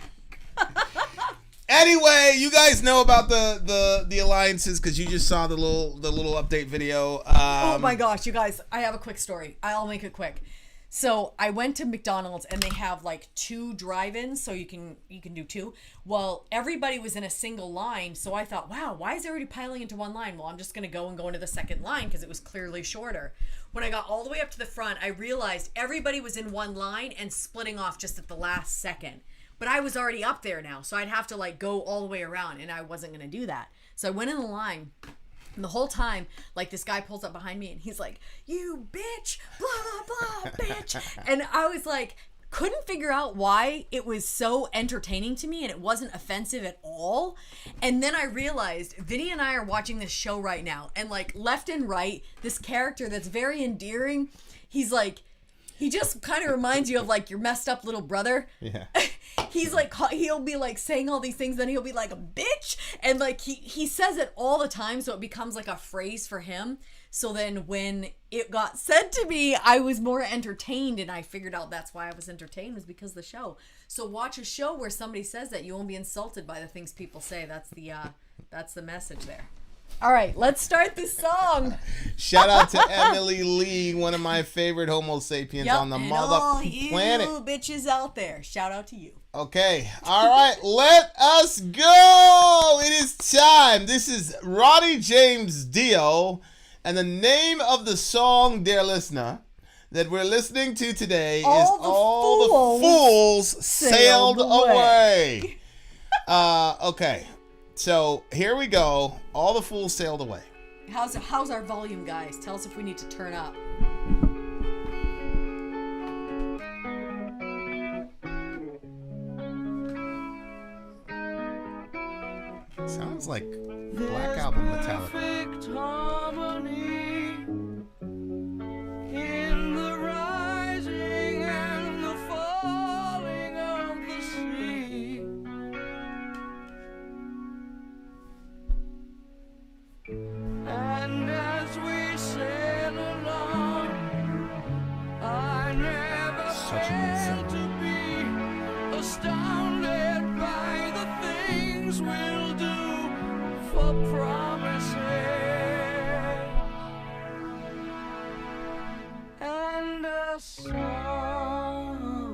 Anyway, you guys know about the alliances because you just saw the little update video. Oh my gosh, you guys! I have a quick story. I'll make it quick. So I went to McDonald's and they have like 2 drive-ins, so you can do 2. Well, everybody was in a single line, so I thought, wow, why is everybody piling into one line? Well, I'm just gonna go into the second line because it was clearly shorter. When I got all the way up to the front, I realized everybody was in one line and splitting off just at the last second. But I was already up there now, so I'd have to like go all the way around, and I wasn't gonna do that. So I went in the line, and the whole time, like this guy pulls up behind me, and he's like, "You bitch, blah blah blah, bitch," and I was like, couldn't figure out why it was so entertaining to me, and it wasn't offensive at all. And then I realized Vinny and I are watching this show right now, and like left and right, this character that's very endearing, he's like. He just kind of reminds you of like your messed up little brother. Yeah. He's like, he'll be like saying all these things, then he'll be like a bitch. And like he says it all the time, so it becomes like a phrase for him. So then when it got said to me, I was more entertained, and I figured out that's why I was entertained, was because of the show. So watch a show where somebody says that, you won't be insulted by the things people say. That's the message there. All right, let's start the song. Shout out to Emily Lee, one of my favorite Homo sapiens on the mother planet. All you bitches out there, shout out to you. Okay, all right, let us go. It is time. This is Ronnie James Dio, and the name of the song, dear listener, that we're listening to today is All the Fools Sailed Away. Okay. So here we go. All the fools sailed away. How's our volume, guys? Tell us if we need to turn up. Sounds like Black Album Metallica. In the rising and the falling of the sea. And as we sail along, I never fail to be astounded by the things we'll do for promises. And a song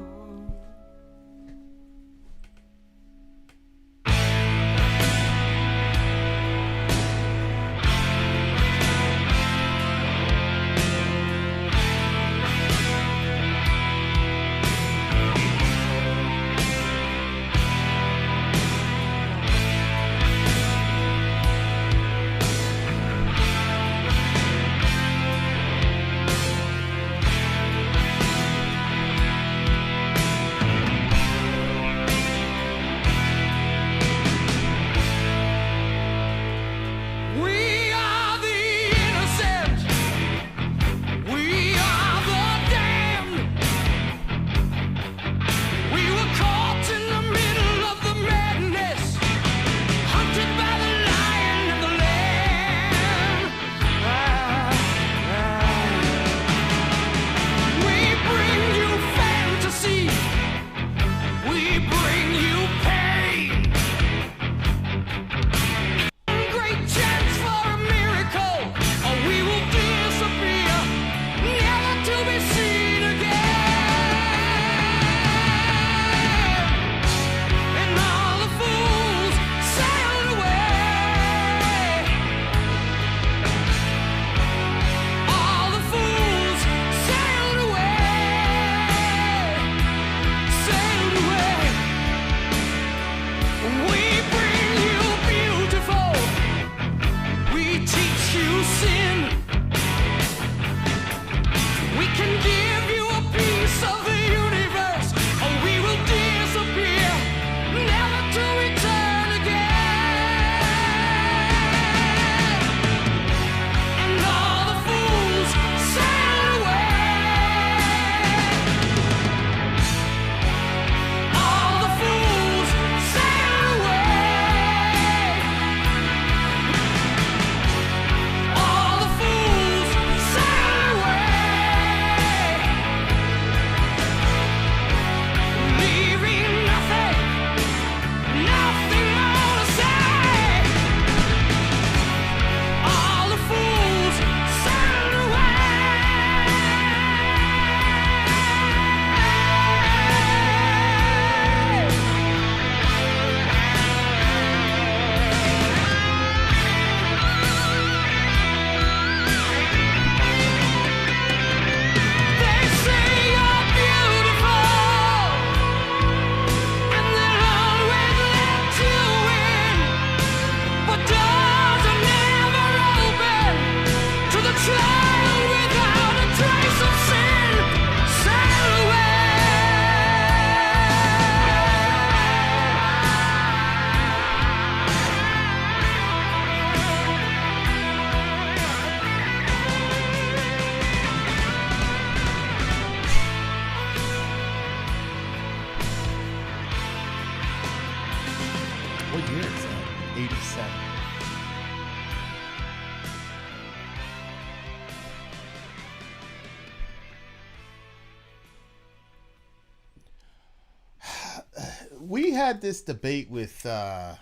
we had this debate with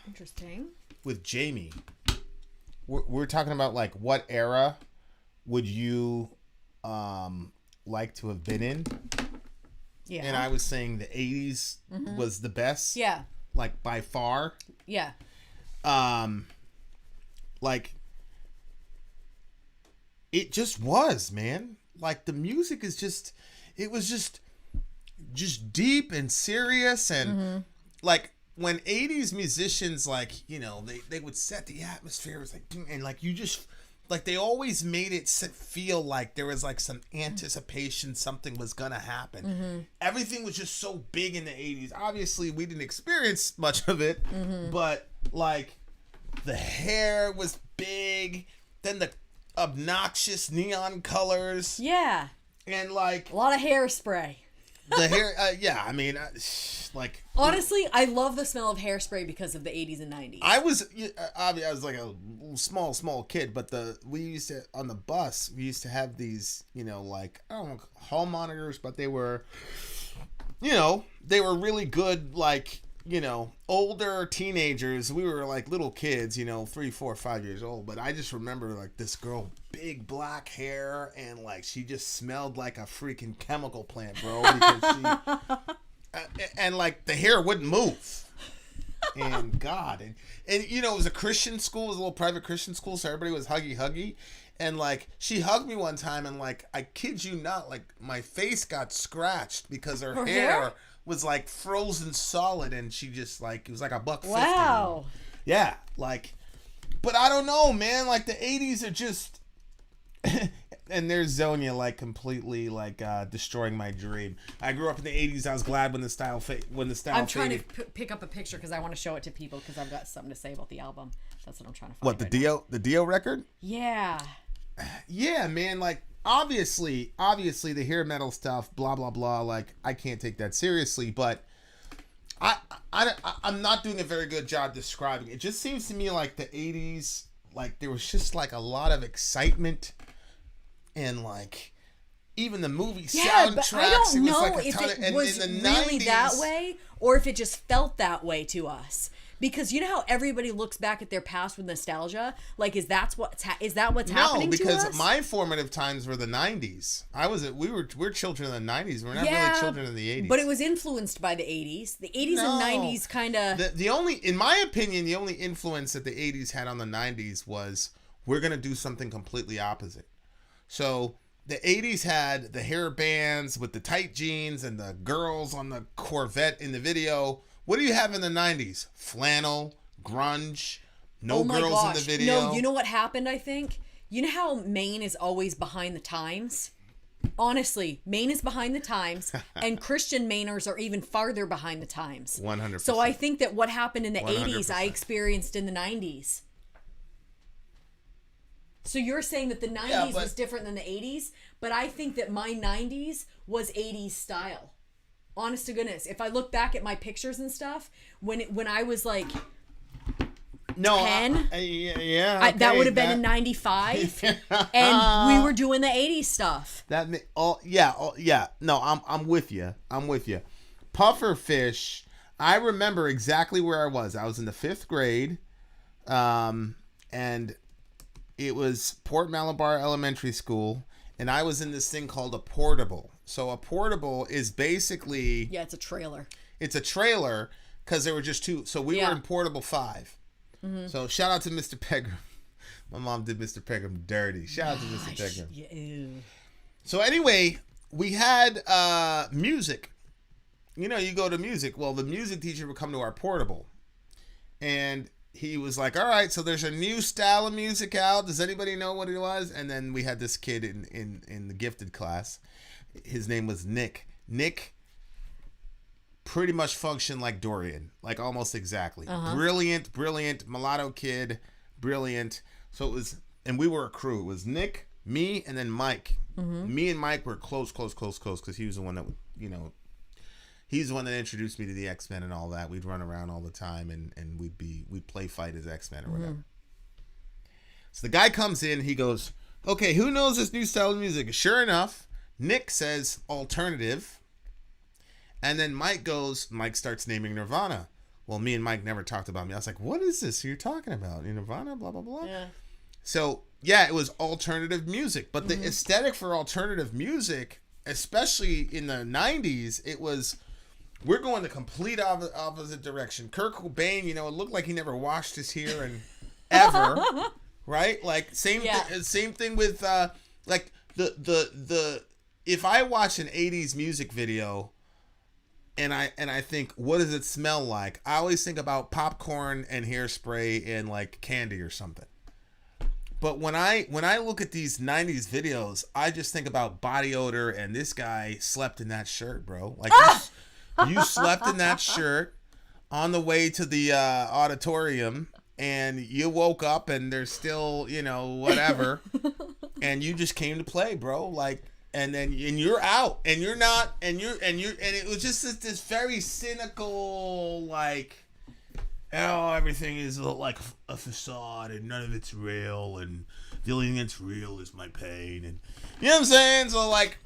Interesting. with Jamie. We're talking about like what era would you like to have been in? Yeah. And I was saying the 80s was the best. Yeah. Like by far. Yeah. Like it just was, man. Like the music is just, it was just deep and serious, and like when 80s musicians, like, you know, they would set the atmosphere. It was like, and like you just like they always made it feel like there was like some anticipation something was gonna happen. Everything was just so big in the 80s. Obviously we didn't experience much of it, but like the hair was big, then the obnoxious neon colors, Yeah. and like A lot of hairspray. the hair, yeah, I mean, like Honestly, I love the smell of hairspray because of the 80s and 90s. I was like a small kid, but we used to, on the bus, we used to have these, you know, like, I don't know, hall monitors, but they were, you know, they were really good, like, you know, older teenagers. We were like little kids, you know, 3, 4, 5 years old. But I just remember like this girl, big black hair, and like she just smelled like a freaking chemical plant, bro. Because she, and like the hair wouldn't move. And God, and you know, it was a Christian school, it was a little private Christian school, so everybody was huggy. And like she hugged me one time, and like I kid you not, like my face got scratched because her hair was like frozen solid, and she just like, it was like $1.50. Wow. Yeah, like, but I don't know, man. Like the 80s are just, and there's Zonia like completely like destroying my dream. I grew up in the 80s. I was glad when the style I'm trying faded. to pick up a picture because I want to show it to people because I've got something to say about the album. That's what I'm trying to find. What, the Dio record? Yeah. Yeah, man. Like obviously the hair metal stuff, blah blah blah. Like I can't take that seriously, but I'm not doing a very good job describing it. It just seems to me like the 80s, like there was just like a lot of excitement, and like even the movie soundtracks. But I don't know like if it was really that way or if it just felt that way to us. Because you know how everybody looks back at their past with nostalgia? Like, is that what's happening to us? No, because my formative times were the 90s. We're children of the 90s. We're not really children of the 80s. But it was influenced by the 80s. The 80s and 90s kind of... The only, in my opinion, the only influence that the 80s had on the 90s was, we're going to do something completely opposite. So the 80s had the hair bands with the tight jeans and the girls on the Corvette in the video. What do you have in the 90s? Flannel, grunge, no girls in the video. No, you know what happened, I think? You know how Maine is always behind the times? Honestly, Maine is behind the times, and Christian Mainers are even farther behind the times. 100%. So I think that what happened in the 100%. 80s, I experienced in the 90s. So you're saying that the 90s was different than the 80s, but I think that my 90s was 80s style. Honest to goodness, if I look back at my pictures and stuff, when I was like 10, that would have been in 95, and we were doing the 80s stuff. No, I'm with you. Pufferfish. I remember exactly where I was. I was in the 5th grade, and it was Port Malabar Elementary School, and I was in this thing called a portable. So a portable is basically... Yeah, it's a trailer. It's a trailer because there were just two. So we were in portable 5. Mm-hmm. So shout out to Mr. Pegram. My mom did Mr. Pegram dirty. Shout out to Mr. Pegram. Yeah. So anyway, we had music. You know, you go to music. Well, the music teacher would come to our portable. And he was like, all right, so there's a new style of music out. Does anybody know what it was? And then we had this kid in the gifted class. His name was Nick. Nick pretty much functioned like Dorian, like almost exactly. Uh-huh. Brilliant, mulatto kid, brilliant. So it was, and we were a crew. It was Nick, me, and then Mike. Mm-hmm. Me and Mike were close, because he was the one that, you know, he's the one that introduced me to the X-Men and all that. We'd run around all the time, and we'd play fight as X-Men or whatever. So the guy comes in, he goes, okay, who knows this new style of music? Sure enough, Nick says alternative, And then Mike starts naming Nirvana. Well, me and Mike never talked about me. I was like, what is this you're talking about? Nirvana, blah, blah, blah. Yeah. So, yeah, it was alternative music. But the aesthetic for alternative music, especially in the 90s, it was, we're going the complete opposite direction. Kurt Cobain, it looked like he never washed his hair and ever, right? Like, same thing with, like, the if I watch an 80s music video, and I think, what does it smell like? I always think about popcorn and hairspray and like candy or something. But when I look at these 90s videos, I just think about body odor, and this guy slept in that shirt, bro. Like you slept in that shirt on the way to the auditorium, and you woke up and there's still, whatever, and you just came to play, bro. Like, and you're out, and you're not, and it was just this very cynical, like, oh, everything is like a facade and none of it's real, and the only thing that's real is my pain, and you know what I'm saying? So like,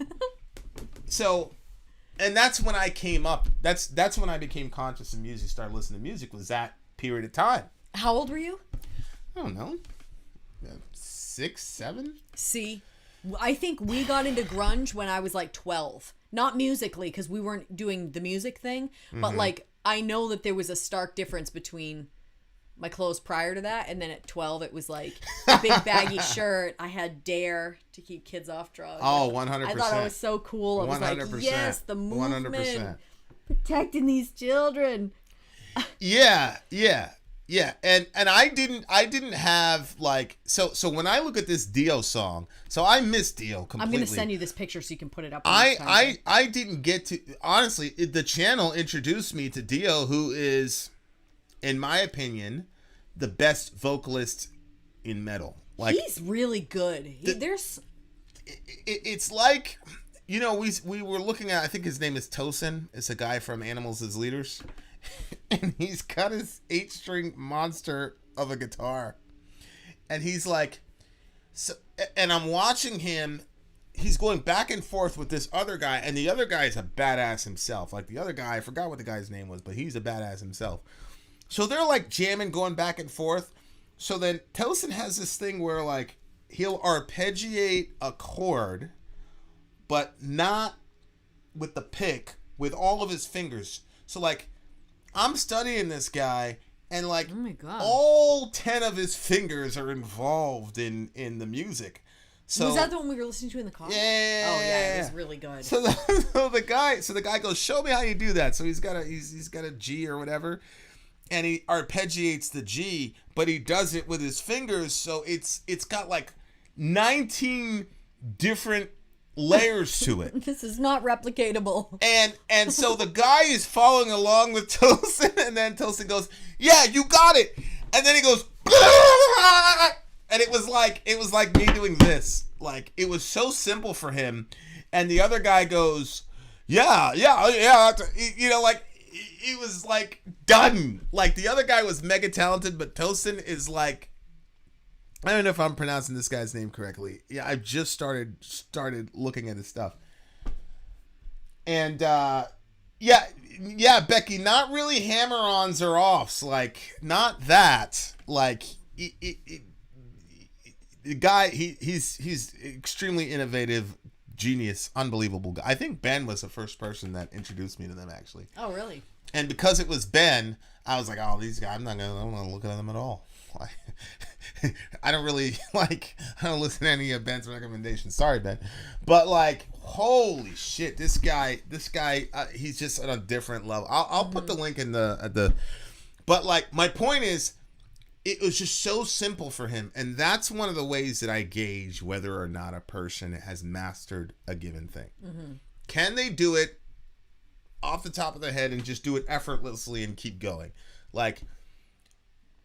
and that's when I came up. That's when I became conscious of music, started listening to music, was that period of time. How old were you? I don't know. 6, 7? See, I think we got into grunge when I was like 12. Not musically, because we weren't doing the music thing, but like, I know that there was a stark difference between my clothes prior to that, and then at 12 it was like a big baggy shirt. I had Dare to keep kids off drugs. Oh, 100%. I thought I was so cool. I was 100%. like, yes, the movement, 100%. protecting these children. Yeah. And I didn't have like, so when I look at this Dio song, so I miss Dio completely. I'm going to send you this picture so you can put it up. I didn't get to, honestly, the channel introduced me to Dio, who is, in my opinion, the best vocalist in metal. Like, he's really good. It's like, we were looking at, I think his name is Tosin. It's a guy from Animals as Leaders. And he's got his 8-string monster of a guitar. And he's like, so, and I'm watching him. He's going back and forth with this other guy. And the other guy is a badass himself. Like the other guy, I forgot what the guy's name was, but he's a badass himself. So they're like jamming, going back and forth. So then Tosin has this thing where like he'll arpeggiate a chord, but not with the pick, with all of his fingers. So like, I'm studying this guy, and like, oh my God, all 10 of his fingers are involved in the music. So was that the one we were listening to in the car? Yeah. Oh yeah, it was really good. So the guy goes, show me how you do that. So he's got a G or whatever, and he arpeggiates the G, but he does it with his fingers. So it's got like 19 different layers to it. This is not replicatable. And so the guy is following along with Tosin, and then Tosin goes, yeah, you got it. And then he goes, and it was like me doing this. Like, it was so simple for him. And the other guy goes, yeah. Like, it was like done. Like, the other guy was mega talented, but Tosin is like, I don't know if I'm pronouncing this guy's name correctly. Yeah, I've just started looking at his stuff. And yeah, Becky, not really hammer-ons or offs, like not that. Like the guy, he's extremely innovative, genius, unbelievable guy. I think Ben was the first person that introduced me to them, actually. Oh, really? And because it was Ben, I was like, oh, these guys, I'm not gonna look at them at all. I don't really I don't listen to any of Ben's recommendations. Sorry, Ben. But like, holy shit, this guy, he's just on a different level. I'll put the link in the, but like, my point is, it was just so simple for him. And that's one of the ways that I gauge whether or not a person has mastered a given thing. Mm-hmm. Can they do it off the top of their head and just do it effortlessly and keep going? Like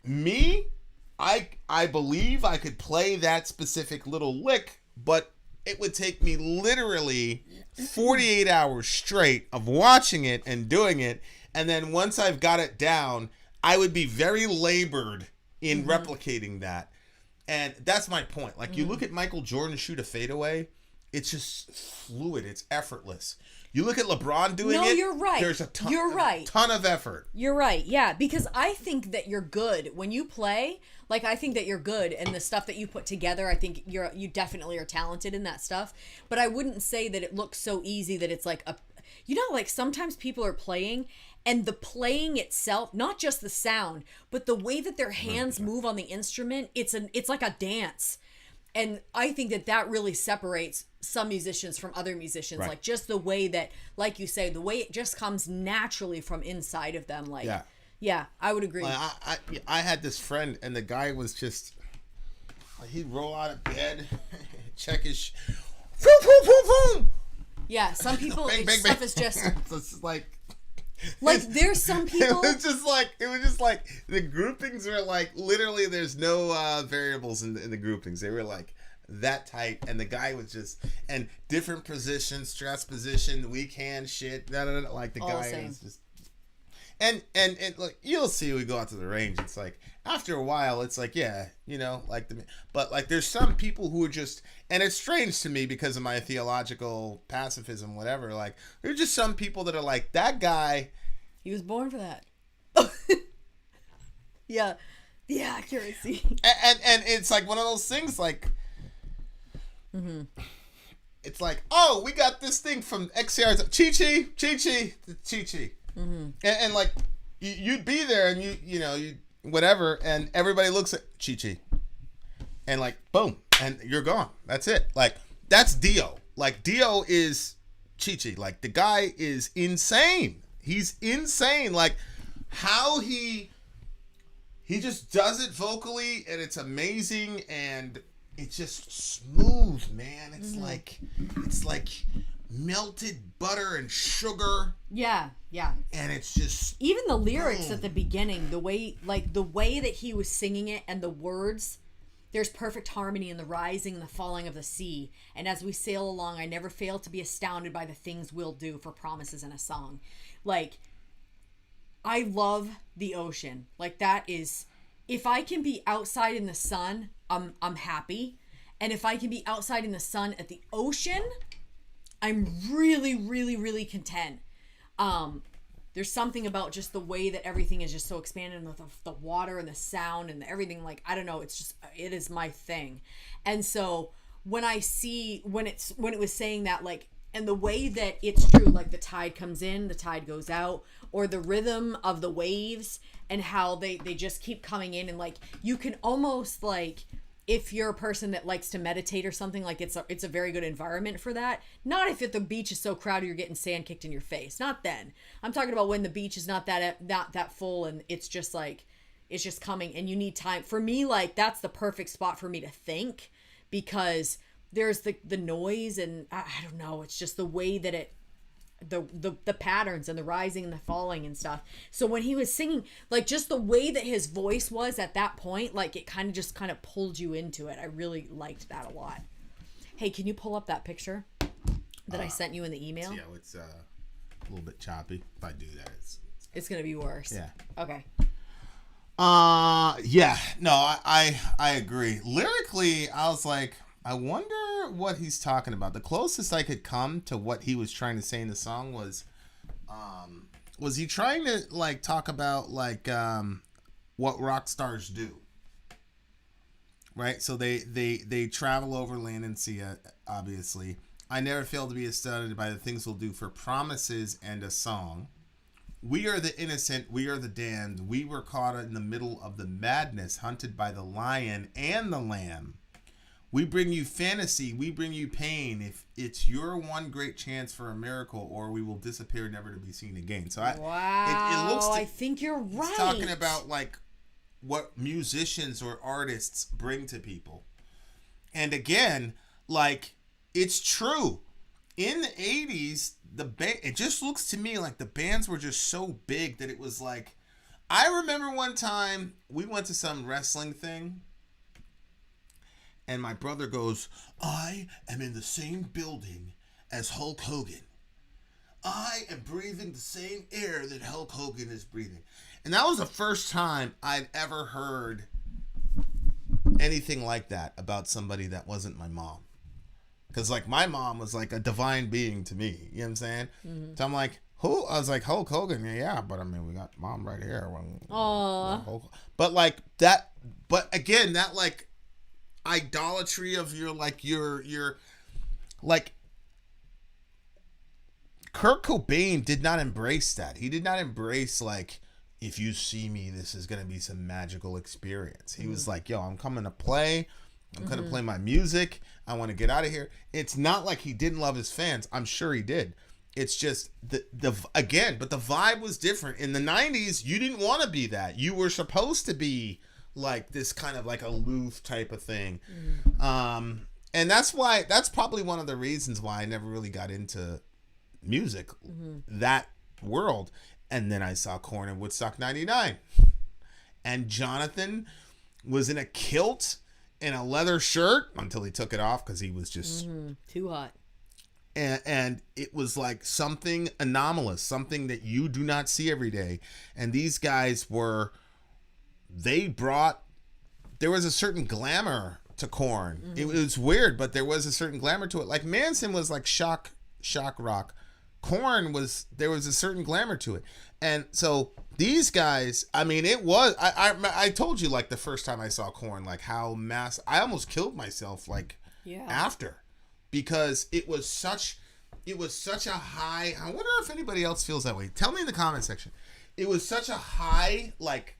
me, I believe I could play that specific little lick, but it would take me literally 48 hours straight of watching it and doing it. And then once I've got it down, I would be very labored in replicating that. And that's my point. Like, you look at Michael Jordan shoot a fadeaway, it's just fluid. It's effortless. You look at LeBron doing it. No, you're right. There's a ton, You're right. ton of effort. You're right. Yeah, because I think that you're good when you play. Like, I think that you're good, and the stuff that you put together, I think you definitely are talented in that stuff. But I wouldn't say that it looks so easy that it's like like sometimes people are playing, and the playing itself, not just the sound, but the way that their hands move on the instrument, it's like a dance. And I think that really separates some musicians from other musicians. Right. Like, just the way that, like you say, the way it just comes naturally from inside of them. Like, yeah, I would agree. Like, I had this friend, and the guy was just, like, he'd roll out of bed, check his, boom, boom, boom, boom. Yeah, some people, bang, bang, stuff bang. is just It's like there's some people. It was just like the groupings were like literally there's no variables in the groupings. They were like that tight, and the guy was just and different positions, stress position, weak hand shit. Like the All the guy same. was just. And like you'll see, we go out to the range. It's like after a while, it's like but like there's some people who are just, and it's strange to me because of my theological pacifism, whatever. Like there's just some people that are like that guy. He was born for that. Yeah, the accuracy. And it's like one of those things like. Mm-hmm. It's like, oh, we got this thing from XCR's Chi-Chi. Mm-hmm. And like you'd be there and you whatever, and everybody looks at Chi-Chi and like boom, and you're gone. That's it. Like that's Dio. Like Dio is Chi-Chi. Like the guy is insane. He's insane. Like how he just does it vocally, and it's amazing, and it's just smooth, man. It's like melted butter and sugar. Yeah. And it's just Even the lyrics at the beginning, the way that he was singing it and the words, there's perfect harmony in the rising and the falling of the sea. And as we sail along, I never fail to be astounded by the things we'll do for promises in a song. Like, I love the ocean. Like, that is, if I can be outside in the sun, I'm happy. And if I can be outside in the sun at the ocean, I'm really, really, really content. There's something about just the way that everything is just so expanded, and the water and the sound and everything. Like, I don't know, it is my thing. And so when it was saying that, like, and the way that it's true, like the tide comes in, the tide goes out, or the rhythm of the waves and how they just keep coming in, and like you can almost, like, if you're a person that likes to meditate or something, like it's a very good environment for that. Not if the beach is so crowded you're getting sand kicked in your face. Not then. I'm talking about when the beach is not that full, and it's just like it's just coming, and you need time. For me, like that's the perfect spot for me to think, because there's the noise, and I don't know, it's just the way that it the patterns and the rising and the falling and stuff. So when he was singing, like just the way that his voice was at that point, like it kind of pulled you into it. I really liked that a lot. Hey, can you pull up that picture that I sent you in the email? Yeah, it's a little bit choppy. If I do that, it's gonna be worse. Yeah. Okay. Yeah. No, I agree. Lyrically, I was like, I wonder what he's talking about. The closest I could come to what he was trying to say in the song was he trying to like talk about like what rock stars do, right? So they travel over land and sea, obviously. I never fail to be astounded by the things we'll do for promises and a song. We are the innocent, we are the damned. We were caught in the middle of the madness, hunted by the lion and the lamb. We bring you fantasy, we bring you pain. If it's your one great chance for a miracle, or we will disappear, never to be seen again. So it looks I think you're right. It's talking about like what musicians or artists bring to people. And again, like it's true. In the 80s, it just looks to me like the bands were just so big that it was like, I remember one time we went to some wrestling thing, and my brother goes, I am in the same building as Hulk Hogan. I am breathing the same air that Hulk Hogan is breathing. And that was the first time I'd ever heard anything like that about somebody that wasn't my mom. Because, like, my mom was, like, a divine being to me. You know what I'm saying? So I'm like, who? I was like, Hulk Hogan. Yeah, but, I mean, we got mom right here. Aww. But, like, that... But, again, that, like, idolatry of your, like, your like... Kurt Cobain did not embrace that. He did not embrace, like, if you see me, this is going to be some magical experience. He was like, yo, I'm coming to play. I'm going to play my music. I want to get out of here. It's not like he didn't love his fans. I'm sure he did. It's just, but the vibe was different. In the 90s, you didn't want to be that. You were supposed to be, like, this kind of, like, aloof type of thing. And that's probably one of the reasons why I never really got into music, that world. And then I saw Korn in Woodstock 99, and Jonathan was in a kilt and a leather shirt until he took it off because he was just too hot. And it was like something anomalous, something that you do not see every day. And these guys there was a certain glamour to Korn. It was weird, but there was a certain glamour to it. Like Manson was like shock rock. Korn there was a certain glamour to it. And so these guys, I mean, it was, I told you, like, the first time I saw Korn, like, how I almost killed myself, like, after, because it was such a high. I wonder if anybody else feels that way. Tell me in the comment section. It was such a high, like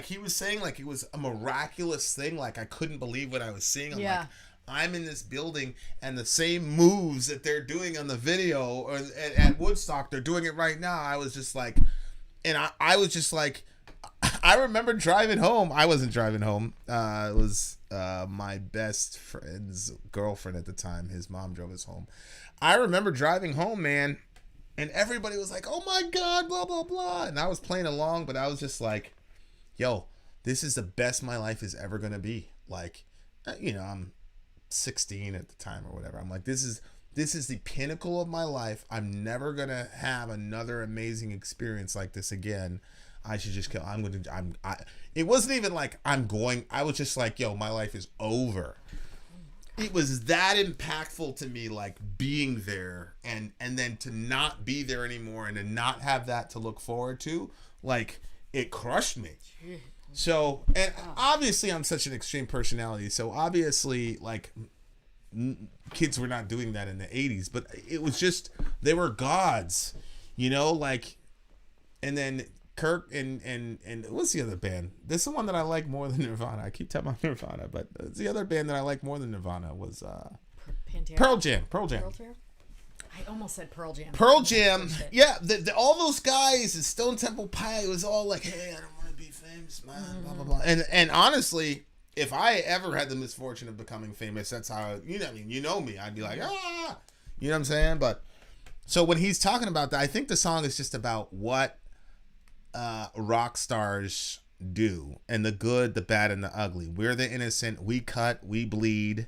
he was saying, like, it was a miraculous thing. Like, I couldn't believe what I was seeing. I'm like, I'm in this building, and the same moves that they're doing on the video or at Woodstock, they're doing it right now. I was just like, and I was just like, I remember driving home. I wasn't driving home. It was my best friend's girlfriend at the time. His mom drove us home. I remember driving home, man, and everybody was like, oh my God, blah, blah, blah. And I was playing along, but I was just like, yo, this is the best my life is ever going to be. Like, you know, I'm 16 at the time or whatever. I'm like, this is the pinnacle of my life. I'm never gonna have another amazing experience like this again. I should just kill. It wasn't even like I was just like, yo, my life is over. It was that impactful to me, like being there and then to not be there anymore and to not have that to look forward to, like, it crushed me. So, and obviously I'm such an extreme personality, so obviously, like, kids were not doing that in the 80s, but it was just, they were gods, you know, like, and then Kirk and what's the other band? This is the one that I like more than Nirvana. I keep talking about Nirvana, but the other band that I like more than Nirvana was Pearl Jam. I almost said Pearl Jam. Pearl Jam, yeah, all those guys in Stone Temple Pilots, it was all like, hey, I don't want to be famous, man, blah, blah, blah. And honestly, if I ever had the misfortune of becoming famous, that's how, you know, I mean, you know me, I'd be like, you know what I'm saying? But, so when he's talking about that, I think the song is just about what rock stars do, and the good, the bad, and the ugly. We're the innocent, we cut, we bleed.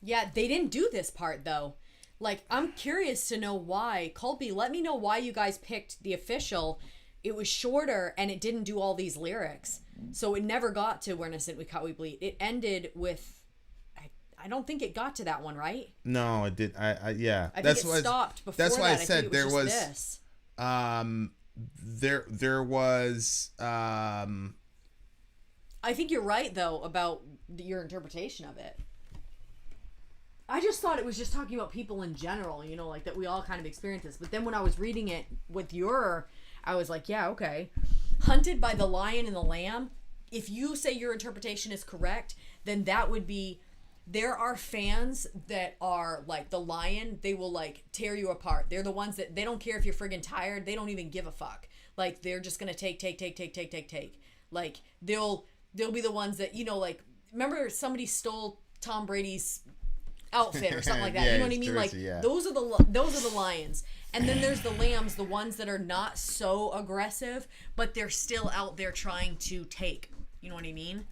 Yeah, they didn't do this part, though. Like, I'm curious to know why. Colby, let me know why you guys picked the official. It was shorter, and it didn't do all these lyrics. So it never got to We're Innocent, We Cut, We Bleed. It ended with, I don't think it got to that one, right? No, it did. Yeah. I think it stopped before that. That's why I said there was this. There was I think you're right, though, about your interpretation of it. I just thought it was just talking about people in general, you know, like that we all kind of experience this. But then when I was reading it with I was like, yeah, okay. Hunted by the Lion and the Lamb. If you say your interpretation is correct, then that would be, there are fans that are like the Lion. They will like tear you apart. They're the ones that they don't care if you're friggin' tired. They don't even give a fuck. Like, they're just gonna take. Like, they'll be the ones that, you know, like, remember somebody stole Tom Brady's outfit or something like that. Yeah, you know what I mean? jersey, Like, yeah. those are the Lions. And then there's the Lambs, the ones that are not so aggressive, but they're still out there trying to take. You know what I mean?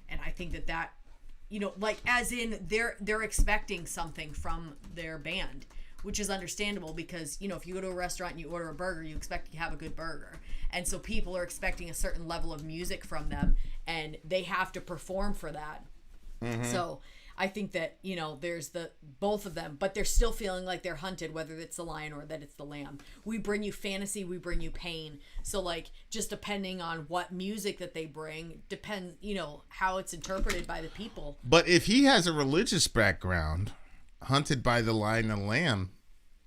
And I think that, you know, like, as in they're expecting something from their band, which is understandable because, you know, if you go to a restaurant and you order a burger, you expect to have a good burger. And so people are expecting a certain level of music from them, and they have to perform for that. Mm-hmm. So I think that, there's both of them, but they're still feeling like they're hunted, whether it's the lion or that it's the lamb. We bring you fantasy, we bring you pain. So like, just depending on what music that they bring, depends, how it's interpreted by the people. But if he has a religious background, hunted by the lion and lamb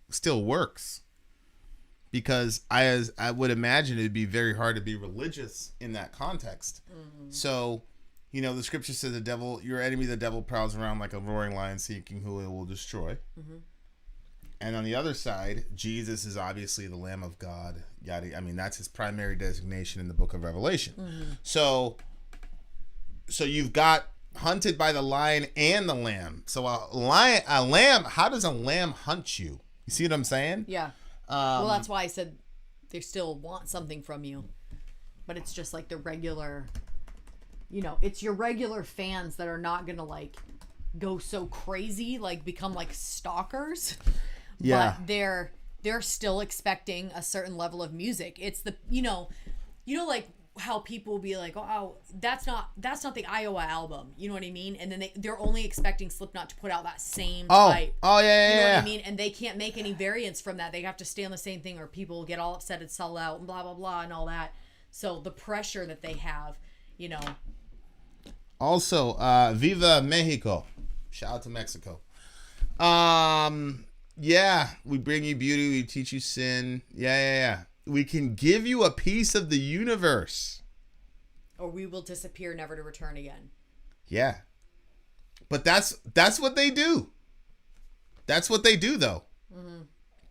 still works. Because I would imagine it'd be very hard to be religious in that context. Mm-hmm. So, the scripture says your enemy, the devil, prowls around like a roaring lion seeking who it will destroy. Mm-hmm. And on the other side, Jesus is obviously the Lamb of God. That's his primary designation in the book of Revelation. Mm-hmm. So you've got hunted by the lion and the lamb. So a lamb, how does a lamb hunt you? You see what I'm saying? Yeah. Well, that's why I said they still want something from you, but it's just like the regular, it's your regular fans that are not gonna like go so crazy, like become like stalkers. Yeah. But they're still expecting a certain level of music. It's the like how people will be like, oh, that's not the Iowa album, you know what I mean? And then they're only expecting Slipknot to put out that same type. Oh yeah, you know what I mean? And they can't make any variants from that. They have to stay on the same thing, or people will get all upset and sell out and blah blah blah and all that. So the pressure that they have, Also, Viva Mexico! Shout out to Mexico. Yeah, we bring you beauty, we teach you sin. Yeah. We can give you a piece of the universe. Or we will disappear, never to return again. Yeah. But that's what they do. That's what they do, though. Mm-hmm.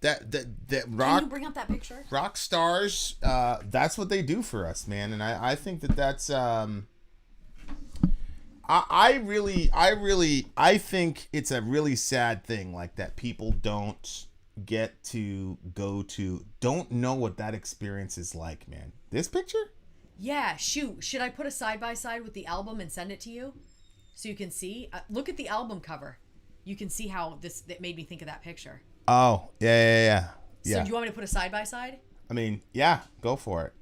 That rock. Can you bring up that picture? Rock stars. That's what they do for us, man. And I think that's. I think it's a really sad thing, like that people don't get to don't know what that experience is like, man. This picture? Yeah, shoot. Should I put a side-by-side with the album and send it to you so you can see? Look at the album cover. You can see how that made me think of that picture. Oh, yeah. So do you want me to put a side-by-side? I mean, yeah, go for it.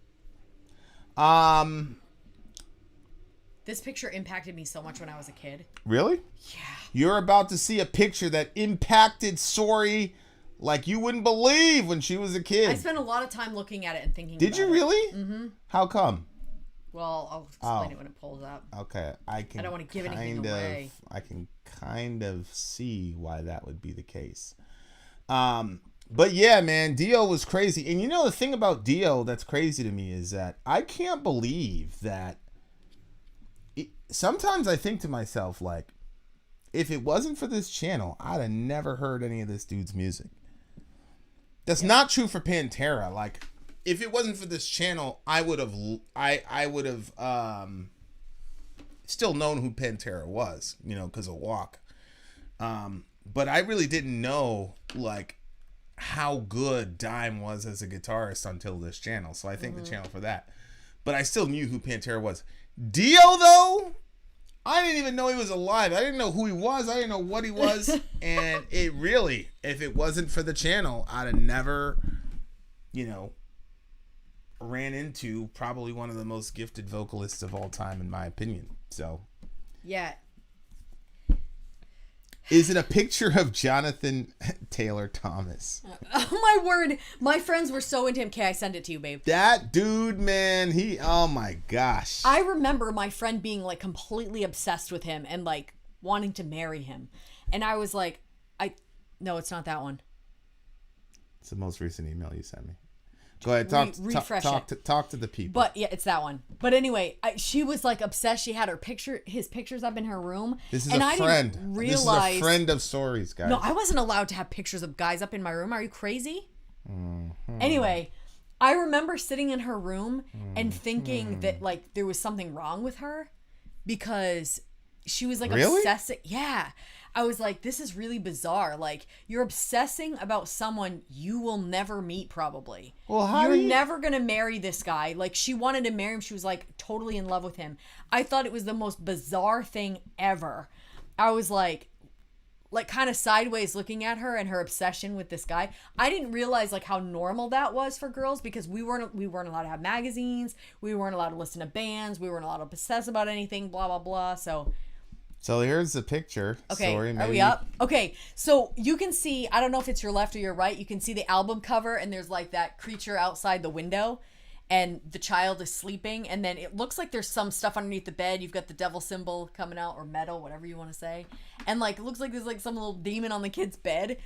This picture impacted me so much when I was a kid. Really? Yeah. You're about to see a picture that impacted Sori like you wouldn't believe when she was a kid. I spent a lot of time looking at it and thinking Did you really? Mm-hmm. How come? Well, I'll explain it when it pulls up. Okay. I don't want to give anything away. I can kind of see why that would be the case. But yeah, man, Dio was crazy. And the thing about Dio that's crazy to me is that I can't believe that sometimes I think to myself, like, if it wasn't for this channel, I'd have never heard any of this dude's music. That's not true for Pantera. Like, if it wasn't for this channel, I would have still known who Pantera was, because of Walk. But I really didn't know, like, how good Dime was as a guitarist until this channel. So I thank the channel for that. But I still knew who Pantera was. Dio, though, I didn't even know he was alive. I didn't know who he was. I didn't know what he was. And it really, if it wasn't for the channel, I'd have never, ran into probably one of the most gifted vocalists of all time, in my opinion. So, yeah. Is it a picture of Jonathan Taylor Thomas? Oh my word. My friends were so into him. Okay, I send it to you, babe. That dude, man, oh my gosh. I remember my friend being like completely obsessed with him and like wanting to marry him. And I was like, no, it's not that one. It's the most recent email you sent me. Go ahead, talk to the people. But yeah, it's that one. But anyway, she was like obsessed. She had his pictures up in her room. This is a friend. This is a friend of Sori's, guys. No, I wasn't allowed to have pictures of guys up in my room. Are you crazy? Mm-hmm. Anyway, I remember sitting in her room and thinking that like there was something wrong with her because she was like obsessing. Yeah. I was like, this is really bizarre. Like, you're obsessing about someone you will never meet, probably. Well, you're never going to marry this guy. Like, she wanted to marry him. She was, like, totally in love with him. I thought it was the most bizarre thing ever. I was, like kind of sideways looking at her and her obsession with this guy. I didn't realize, like, how normal that was for girls because we weren't allowed to have magazines. We weren't allowed to listen to bands. We weren't allowed to obsess about anything, blah, blah, blah. So So here's the picture. Okay, Sorry, are we up? Okay, so you can see, I don't know if it's your left or your right, you can see the album cover, and there's like that creature outside the window, and the child is sleeping, and then it looks like there's some stuff underneath the bed. You've got the devil symbol coming out, or metal, whatever you want to say. And like, it looks like there's like some little demon on the kid's bed.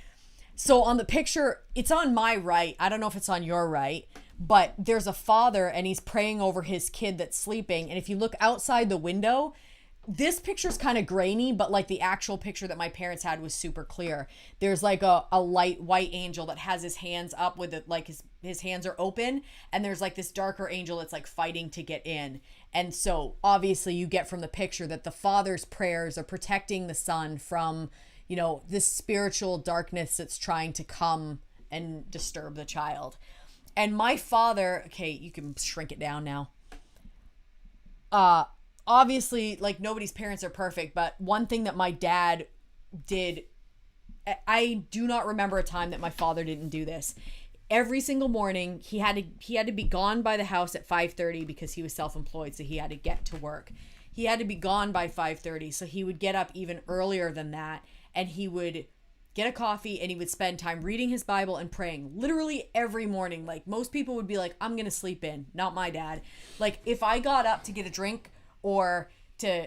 So on the picture, it's on my right. I don't know if it's on your right, but there's a father, and he's praying over his kid that's sleeping. And if you look outside the window, this picture's kind of grainy, but like the actual picture that my parents had was super clear. There's like a light white angel that has his hands up with it, like his hands are open, and there's like this darker angel that's like fighting to get in. And so obviously you get from the picture that the father's prayers are protecting the son from, you know, this spiritual darkness that's trying to come and disturb the child. And my father, okay, you can shrink it down now. Obviously, like, nobody's parents are perfect, but one thing that my dad did, I do not remember a time that my father didn't do this. Every single morning, he had to be gone by the house at 5:30 because he was self-employed, so he had to get to work. He had to be gone by 5:30, so he would get up even earlier than that, and he would get a coffee, and he would spend time reading his Bible and praying literally every morning. Like, most people would be like, I'm gonna sleep in. Not my dad. Like, if I got up to get a drink or to,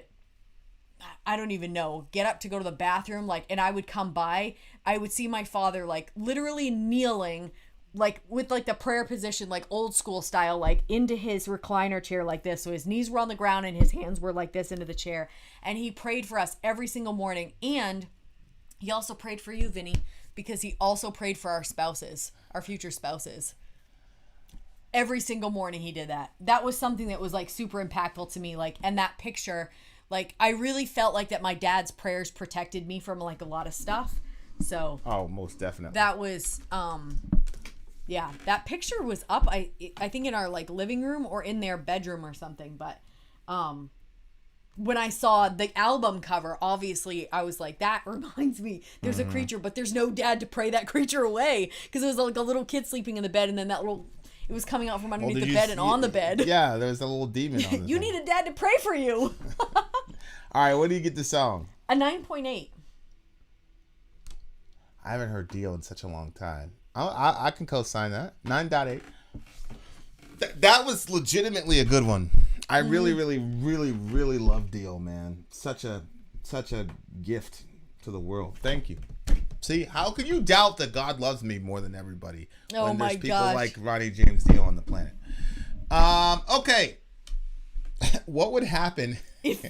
I don't even know, get up to go to the bathroom, like, and I would come by, I would see my father like literally kneeling, like with like the prayer position, like old school style, like into his recliner chair like this. So his knees were on the ground and his hands were like this into the chair. And he prayed for us every single morning. And he also prayed for you, Vinny, because he also prayed for our spouses, our future spouses. Every single morning he did that. That was something that was like super impactful to me. Like, and that picture, like, I really felt like that my dad's prayers protected me from like a lot of stuff. So, oh, most definitely. That was, yeah, that picture was up, I think in our like living room or in their bedroom or something. But, when I saw the album cover, obviously I was like, that reminds me, there's a creature, but there's no dad to pray that creature away. Cause it was like a little kid sleeping in the bed, and then that little, it was coming out from underneath the bed and on the bed. Yeah, there's a little demon on the You need a dad to pray for you. All right, what do you get the song? A 9.8. I haven't heard Dio in such a long time. I can co-sign that. 9.8. That was legitimately a good one. I really, really, really, really love Dio, man. Such a gift to the world. Thank you. See, how can you doubt that God loves me more than everybody? Oh when my there's people gosh. like Ronnie James Dio on the planet. Okay. What would happen If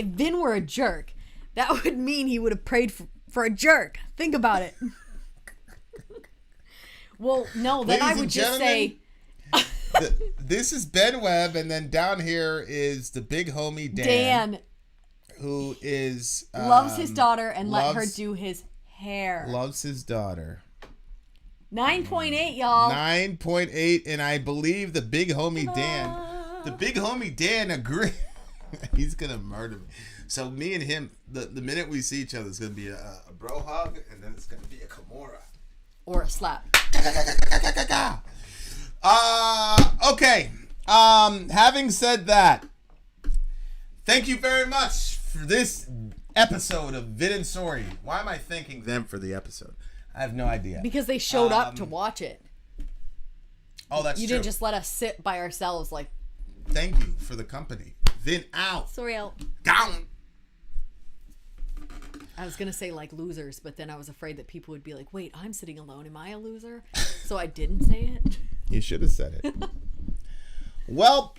Vin were a jerk, that would mean he would have prayed for a jerk. Think about it. Well, no, then Ladies I and would just gentlemen, say this is Ben Webb, and then down here is the big homie Dan, who is loves his daughter and let her do his hair. Loves his daughter. 9.8, y'all. 9.8, and I believe the big homie Dan agree. He's gonna murder me. So me and him, the minute we see each other, it's gonna be a bro hug, and then it's gonna be a Kimura or a slap. Okay. Having said that, thank you very much for this episode of Vin and Sori. Why am I thanking them for the episode? I have no idea. Because they showed up to watch it. Oh, that's true. You didn't just let us sit by ourselves like. Thank you for the company. Vin out. Sorry, out. Down. I was going to say like losers, but then I was afraid that people would be like, wait, I'm sitting alone. Am I a loser? So I didn't say it. You should have said it. Well,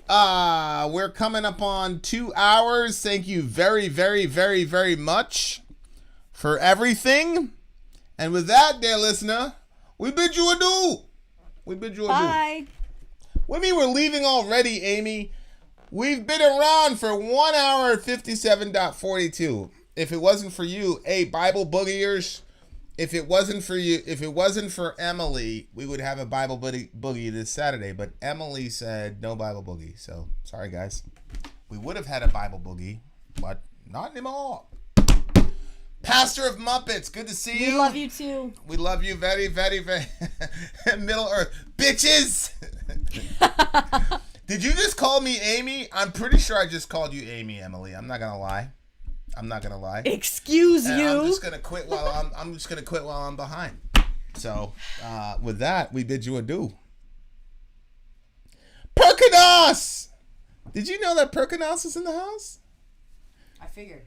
we're coming up on 2 hours. Thank you very, very, very, very much for everything. And with that, dear listener, we bid you adieu. We bid you adieu. Bye. What do you mean we're leaving already, Amy? We've been around for 1 hour 57.42. If it wasn't for you, hey, Bible boogiers, if it wasn't for Emily, we would have a Bible boogie this Saturday. But Emily said no Bible boogie. So, sorry, guys. We would have had a Bible boogie, but not anymore. Pastor of Muppets, good to see you. We love you too. We love you very, very, very. Middle Earth. Bitches! Did you just call me Amy? I'm pretty sure I just called you Amy, Emily. I'm not going to lie. I'm not gonna lie. Excuse And you. I'm just gonna quit while I'm behind. So with that, we bid you adieu. Perkinos! Did you know that Perkinos is in the house? I figured.